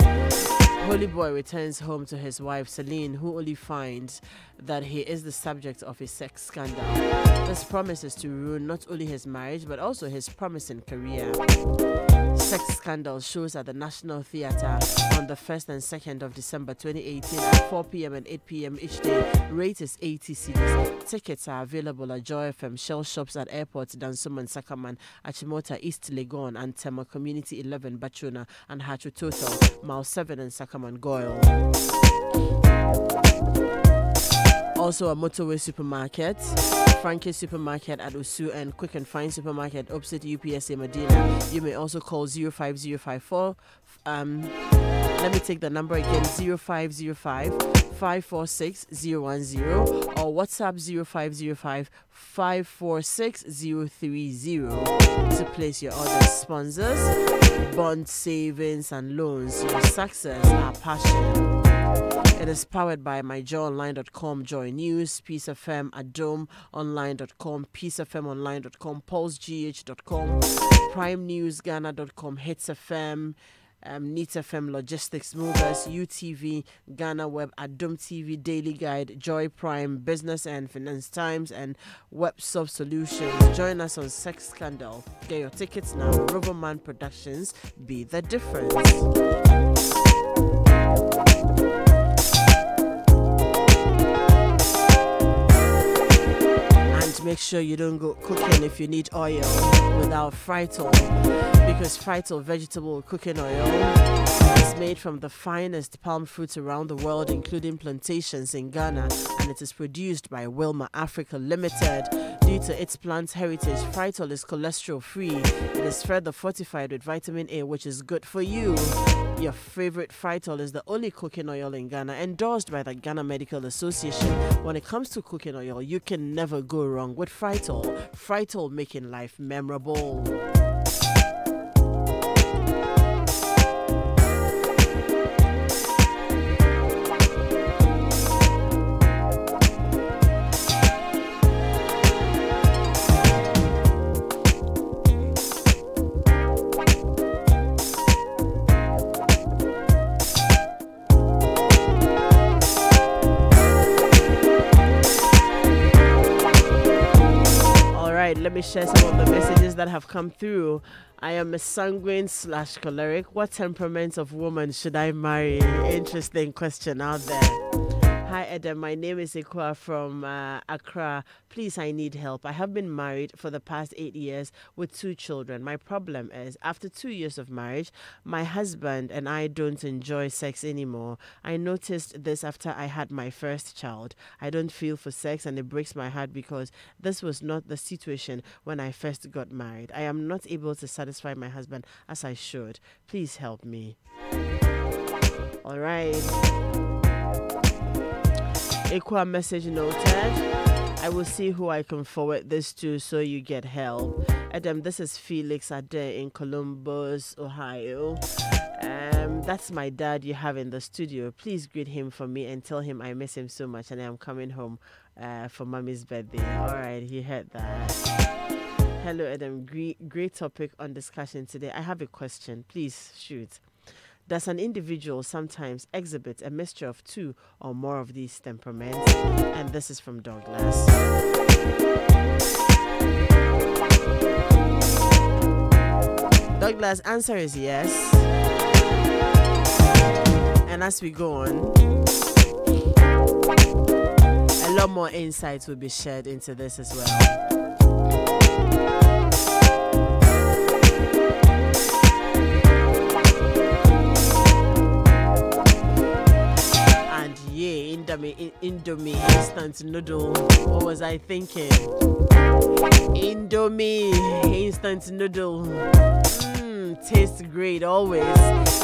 Holy Boy returns home to his wife Celine, who only finds that he is the subject of a sex scandal. This promises to ruin not only his marriage but also his promising career. Sex Scandal shows at the National Theatre on the 1st and 2nd of December 2018 at 4 p.m. and 8 p.m. each day. Rate is 80 cedis. Tickets are available at JoyFM, Shell Shops at airports Dansoman, Sakaman, Achimota, East Legon, and Tema Community 11, Bachuna, and Hachu Total, Mile 7 and Sakaman, Goyle. Also a motorway supermarket, Frankie Supermarket at Usu, and Quick and Fine Supermarket opposite UPSA Medina. You may also call 05054. Let me take the number again, 0505 546 010, or WhatsApp 0505 546 030 to place your orders. Sponsors, bond savings and loans. Your success, our passion. It is powered by myjoyonline.com, Joy News, Peace FM, adomeonline.com, peacefmonline.com, pulsegh.com, primenewsghana.com, Hits FM, Neat FM, Logistics Movers, UTV, Ghana Web, Adom TV, Daily Guide, Joy Prime, Business and Finance Times, and WebSoft Solutions. Join us on Sex Scandal. Get your tickets now. Roverman Productions, be the difference. Make sure you don't go cooking if you need oil without Frytol, because Frytol vegetable cooking oil is made from the finest palm fruits around the world, including plantations in Ghana, and it is produced by Wilma Africa Limited. Due to its plant heritage, Frytol is cholesterol free. It is further fortified with vitamin A, which is good for you. Your favorite Frytol is the only cooking oil in Ghana, endorsed by the Ghana Medical Association. When it comes to cooking oil, you can never go wrong with Frytol. Frytol, making life memorable. Let me share some of the messages that have come through. I am a sanguine / choleric. What temperament of woman should I marry? Interesting question out there. Hi Adam, my name is Ikwa from Accra. Please, I need help. I have been married for the past 8 years with 2 children. My problem is, after 2 years of marriage, my husband and I don't enjoy sex anymore. I noticed this after I had my first child. I don't feel for sex, and it breaks my heart because this was not the situation when I first got married. I am not able to satisfy my husband as I should. Please help me. All right. Equal message noted. I will see who I can forward this to so you get help. Adam, this is Felix Ade in Columbus, Ohio. That's my dad you have in the studio. Please greet him for me and tell him I miss him so much and I'm coming home for mommy's birthday. All right, he heard that. Hello, Adam. Great topic on discussion today. I have a question. Please shoot. Does an individual sometimes exhibit a mixture of two or more of these temperaments? And this is from Douglas. Douglas' answer is yes. And as we go on, a lot more insights will be shared into this as well. Indomie instant noodle. What was I thinking? Indomie instant noodle. Tastes great always.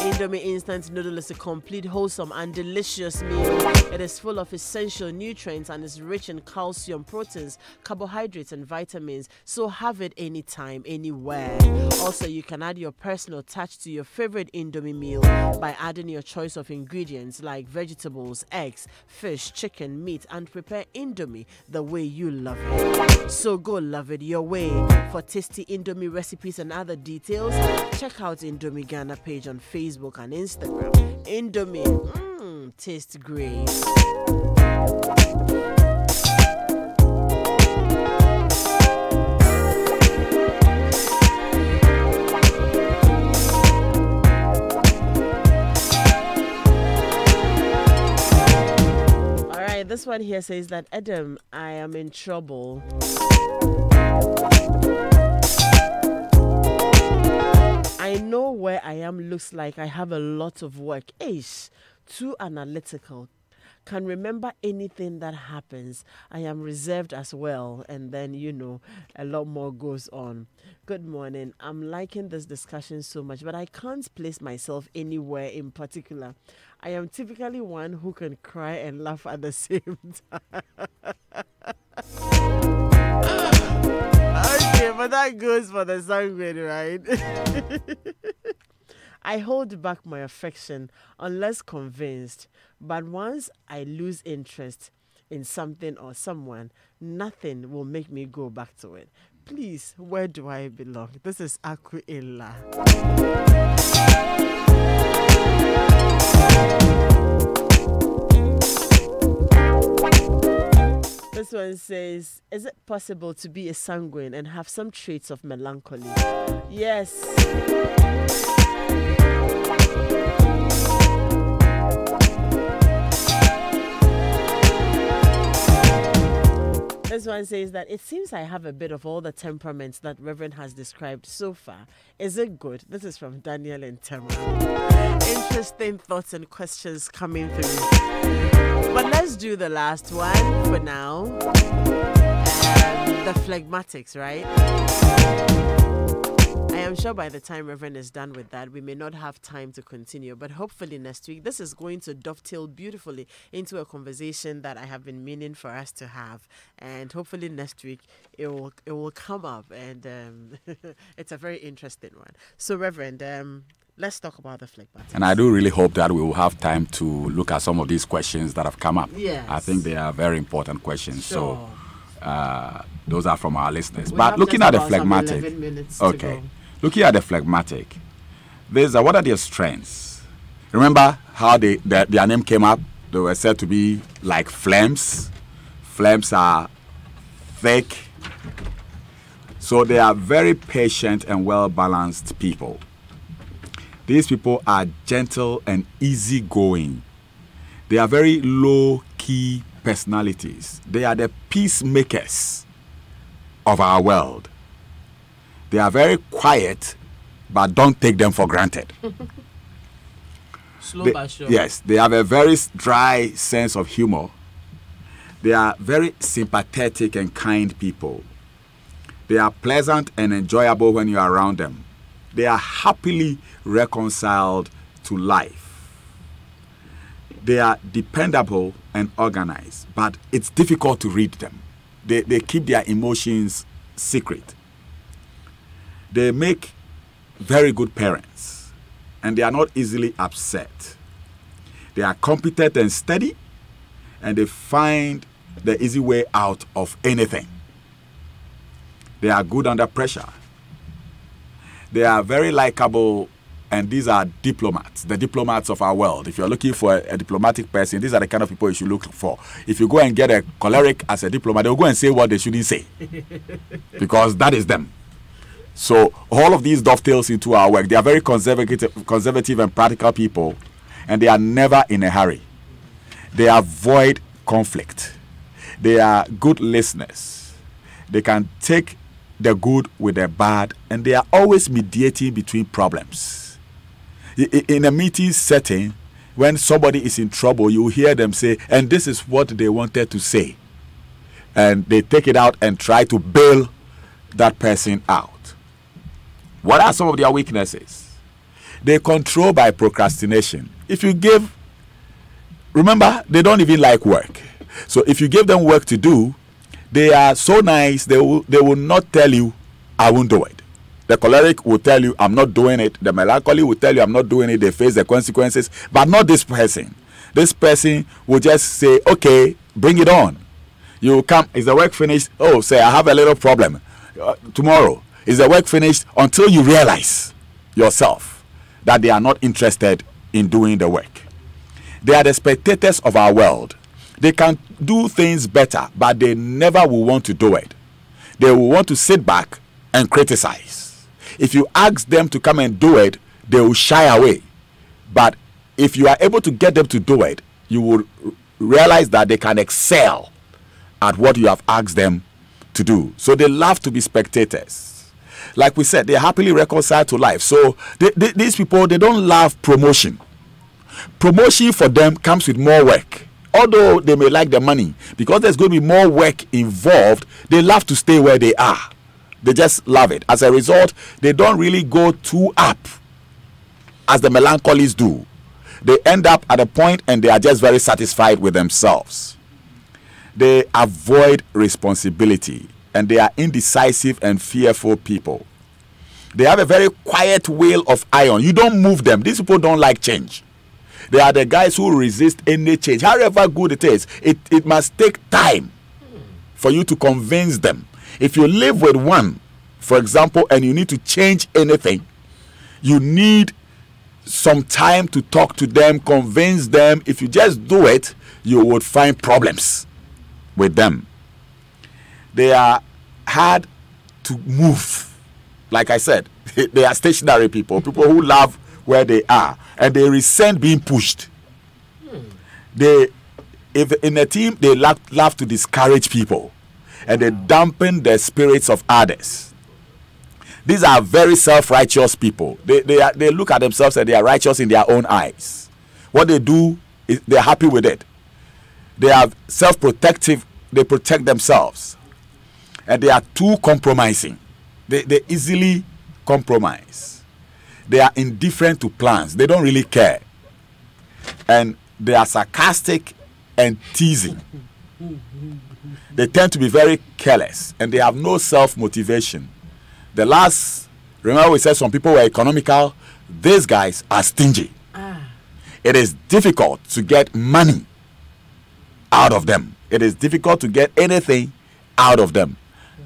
Indomie instant noodle is a complete, wholesome and delicious meal. It is full of essential nutrients and is rich in calcium, proteins, carbohydrates and vitamins. So have it anytime, anywhere. Also, you can add your personal touch to your favorite Indomie meal by adding your choice of ingredients like vegetables, eggs, fish, chicken, meat, and prepare Indomie the way you love it. So go love it your way. For tasty Indomie recipes and other details, check out Indomie Ghana page on Facebook and Instagram. Indomie, tastes great. All right, this one here says that, Adam, I am in trouble. I know where I am looks like I have a lot of work. Too analytical. Can remember anything that happens. I am reserved as well. And then, a lot more goes on. Good morning. I'm liking this discussion so much, but I can't place myself anywhere in particular. I am typically one who can cry and laugh at the same time. Okay, but that goes for the sanguine, right? I hold back my affection unless convinced, but once I lose interest in something or someone, nothing will make me go back to it. Please, where do I belong? This is Akuila. This one says, is it possible to be a sanguine and have some traits of melancholy? Yes. This one says that it seems I have a bit of all the temperaments that Reverend has described so far. Is it good? This is from Daniel and Tema. Interesting thoughts and questions coming through. But let's do the last one for now. The phlegmatics, right? I am sure by the time Reverend is done with that, we may not have time to continue, but hopefully next week, this is going to dovetail beautifully into a conversation that I have been meaning for us to have. And hopefully next week, it will come up, and it's a very interesting one. So, Reverend, let's talk about the phlegmatics. And I do really hope that we will have time to look at some of these questions that have come up. Yes. I think they are very important questions. Sure. So, those are from our listeners. But looking at the phlegmatic, okay. Looking at the phlegmatic, what are their strengths? Remember how their name came up? They were said to be like phlegms. Phlegms are thick. So they are very patient and well-balanced people. These people are gentle and easygoing. They are very low-key personalities. They are the peacemakers of our world. They are very quiet, but don't take them for granted. Slow but sure. Yes, they have a very dry sense of humor. They are very sympathetic and kind people. They are pleasant and enjoyable when you are around them. They are happily reconciled to life. They are dependable and organized, but it's difficult to read them. They keep their emotions secret. They make very good parents, and they are not easily upset. They are competent and steady, and they find the easy way out of anything. They are good under pressure. They are very likable, and these are diplomats, the diplomats of our world. If you're looking for a diplomatic person, these are the kind of people you should look for. If you go and get a choleric as a diplomat, they'll go and say what they shouldn't say, because that is them. So all of these dovetails into our work. They are very conservative and practical people, and they are never in a hurry. They avoid conflict. They are good listeners. They can take the good with the bad, and they are always mediating between problems. In a meeting setting, when somebody is in trouble, you hear them say, and this is what they wanted to say. And they take it out and try to bail that person out. What are some of their weaknesses? They control by procrastination. If you give, remember, they don't even like work. So if you give them work to do, they are so nice, they will not tell you, I won't do it. The choleric will tell you, I'm not doing it. The melancholy will tell you, I'm not doing it. They face the consequences, but not this person. This person will just say, okay, bring it on. You come, is the work finished? Oh, say, I have a little problem. Tomorrow, is the work finished? Until you realize yourself that they are not interested in doing the work. They are the spectators of our world. They can do things better, but they never will want to do it. They will want to sit back and criticize. If you ask them to come and do it, they will shy away. But if you are able to get them to do it, you will realize that they can excel at what you have asked them to do. So they love to be spectators. Like we said, they are happily reconciled to life. So these people, they don't love promotion. Promotion for them comes with more work. Although they may like the money, because there's going to be more work involved, they love to stay where they are. They just love it. As a result, they don't really go too up as the melancholies do. They end up at a point and they are just very satisfied with themselves. They avoid responsibility, and they are indecisive and fearful people. They have a very quiet will of iron. You don't move them. These people don't like change. They are the guys who resist any change. However good it is, it must take time for you to convince them. If you live with one, for example, and you need to change anything, you need some time to talk to them, convince them. If you just do it, you would find problems with them. They are hard to move. Like I said, they are stationary people who love where they are, and they resent being pushed. If in a team, they love to discourage people, and they dampen the spirits of others. These are very self-righteous people. They look at themselves and they are righteous in their own eyes. What they do, they're happy with it. They are self-protective. They protect themselves, and they are too compromising. They easily compromise. They are indifferent to plans. They don't really care. And they are sarcastic and teasing. They tend to be very careless, and they have no self-motivation. Remember we said some people were economical. These guys are stingy. It is difficult to get money out of them. It is difficult to get anything out of them.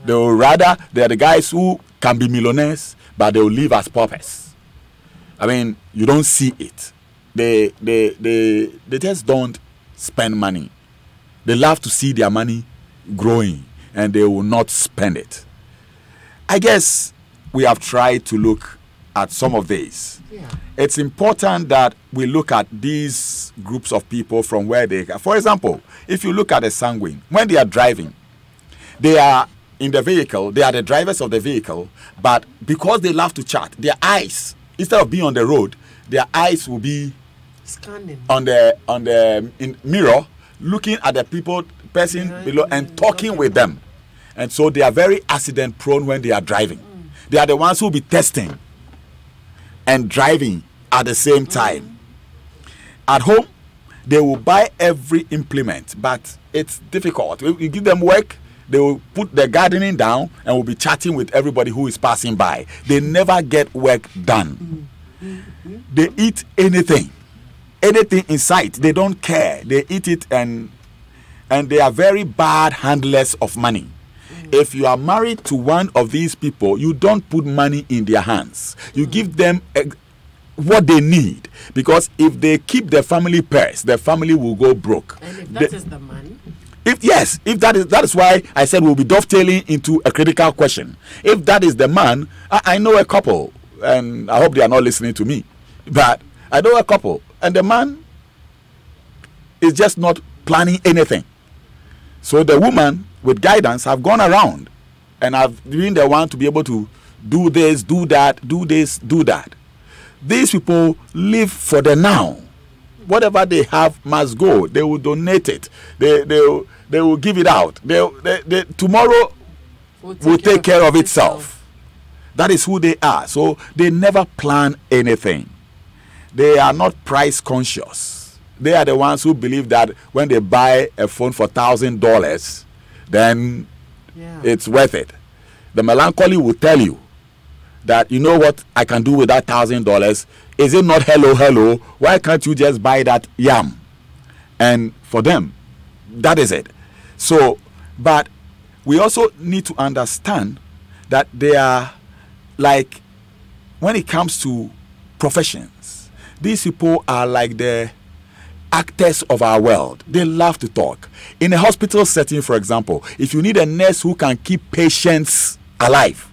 They are the guys who can be millionaires, but they will live as paupers. I mean, you don't see it. They just don't spend money. They love to see their money growing, and they will not spend it. I guess we have tried to look at some of these. Yeah. It's important that we look at these groups of people from where they are. For example, if you look at a sanguine, when they are driving, they are in the vehicle, they are the drivers of the vehicle, but because they love to chat, their eyes, instead of being on the road, their eyes will be scanning on the mirror, looking at the person below and talking with them. And so they are very accident prone when they are driving. They are the ones who will be testing and driving at the same time. At home, they will buy every implement, but it's difficult. You give them work, They will put their gardening down and will be chatting with everybody who is passing by. They never get work done. They eat anything in sight. They don't care. They eat it, and they are very bad handlers of money. If you are married to one of these people, you don't put money in their hands. You give them what they need, because if they keep the family purse, the family will go broke. And if that is the man? If that is why I said we'll be dovetailing into a critical question. If that is the man, I know a couple, and I hope they are not listening to me, but I know a couple, and the man is just not planning anything. So the woman, with guidance, have gone around and have been the one to be able to do this, do that, do this, do that. These people live for the now. Whatever they have must go. They will donate it. They will give it out. Tomorrow will take care of itself. That is who they are. So they never plan anything. They are not price conscious. They are the ones who believe that when they buy a phone for $1,000, then it's worth it. The melancholy will tell you that, you know what I can do with that $1,000. Is it not hello? Why can't you just buy that yam? And for them, that is it. So, but we also need to understand that they are, like, when it comes to professions, these people are like the actors of our world. They love to talk. In a hospital setting, for example, if you need a nurse who can keep patients alive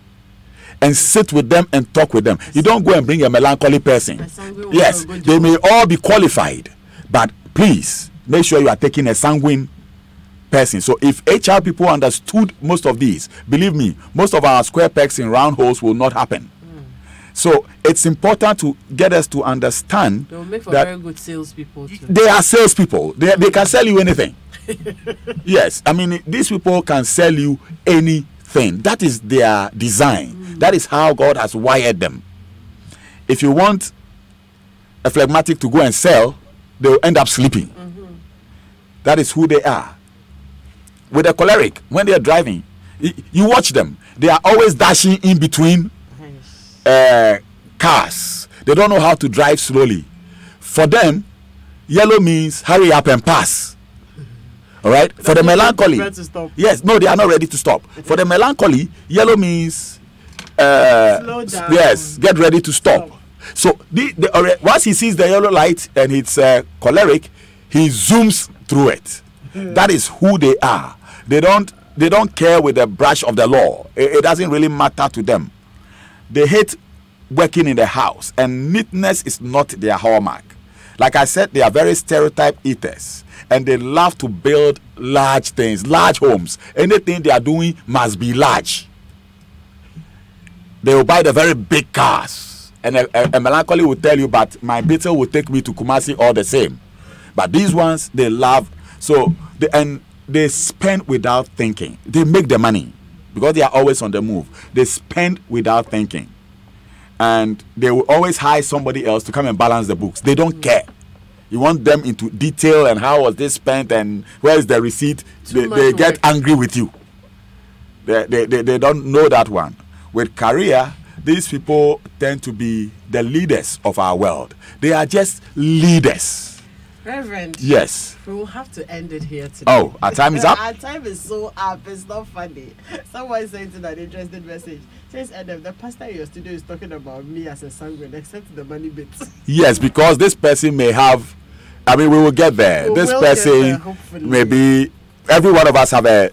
and sit with them and talk with them, you don't go and bring a melancholy person. Yes, they may all be qualified, but please make sure you are taking a sanguine person. So if HR people understood most of these, believe me, most of our square pegs in round holes will not happen. So it's important to get us to understand they will make for that very good salespeople too. They are salespeople. They can sell you anything. Yes, I mean, these people can sell you anything. That is their design. That is how God has wired them. If you want a phlegmatic to go and sell, they will end up sleeping. That is who they are. With a choleric, when they are driving, you watch them. They are always dashing in between cars. They don't know how to drive slowly. For them, yellow means hurry up and pass. All right. For the melancholy, yes, no, they are not ready to stop. For the melancholy, yellow means slow down. Yes, get ready to stop. So once he sees the yellow light and it's choleric, he zooms through it. That is who they are. They don't care with the brush of the law. It doesn't really matter to them. They hate working in the house, and neatness is not their hallmark. Like I said, they are very stereotype eaters, and they love to build large things, large homes. Anything they are doing must be large. They will buy the very big cars, and a melancholy will tell you, but my Beetle will take me to Kumasi all the same. But these ones, they love, so they spend without thinking. They make the money because they are always on the move. They spend without thinking. And they will always hire somebody else to come and balance the books. They don't care. You want them into detail and how was this spent and where is the receipt. They get angry with you. They don't know that one. With career, these people tend to be the leaders of our world. They are just leaders. Reverend. Yes. We will have to end it here today. Oh, our time is up? Our time is so up. It's not funny. Someone sent in an interesting message. Says, Adam, the pastor in your studio is talking about me as a sanguine, except the money bits. Yes, because this person may have, I mean, we will get there. This person, maybe every one of us have a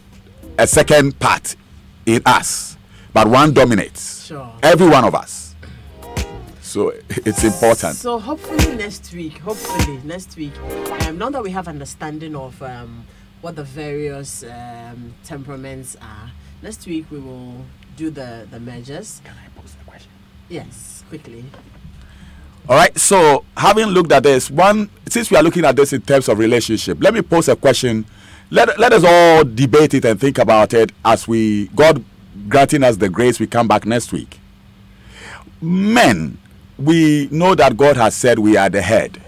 second part in us, but one dominates. Sure. Every one of us. So it's important. So hopefully next week, now that we have understanding of what the various temperaments are, next week we will do the measures. Can I pose the question? Yes, quickly. All right, so having looked at this, since we are looking at this in terms of relationship, let me pose a question. Let us all debate it and think about it as God granting us the grace, we come back next week. Men, we know that God has said we are the head.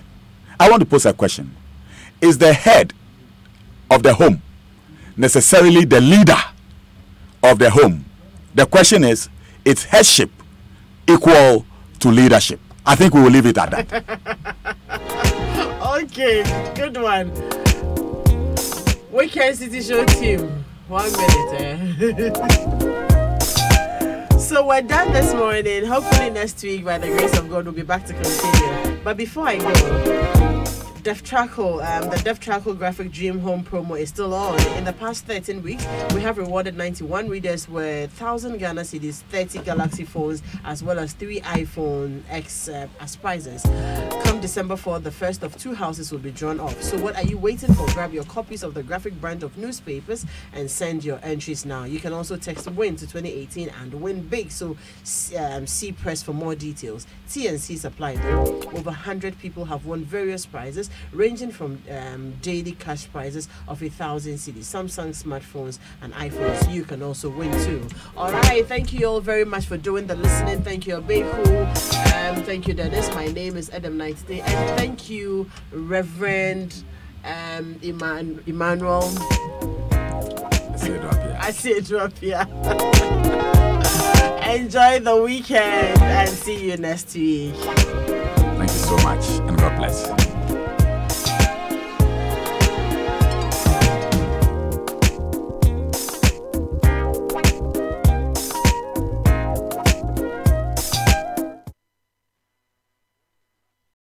I want to pose a question. Is the head of the home necessarily the leader of the home. The question is headship equal to leadership? I think we will leave it at that. Okay, good one. Weekend City Show team. 1 minute. So we're done this morning. Hopefully next week, by the grace of God, we'll be back to continue. But before I go, the Def Trackle Graphic Dream Home promo is still on. In the past 13 weeks, we have rewarded 91 readers with 1,000 Ghana cedis, 30 Galaxy phones, as well as 3 iPhone X as prizes. Come December 4th, the first of 2 houses will be drawn off. So what are you waiting for? Grab your copies of the graphic brand of newspapers and send your entries now. You can also text WIN to 2018 and win big. So see press for more details. T&Cs apply though. Over 100 people have won various prizes, ranging from daily cash prizes of 1,000 cedis, Samsung smartphones and iPhones. You can also win too. All right, thank you all very much for doing the listening. Thank you, Abeku. Thank you, Dennis. My name is Adam Knight today, and thank you, Reverend Emmanuel. I see it up here. Enjoy the weekend and see you next week. Thank you so much, and God bless.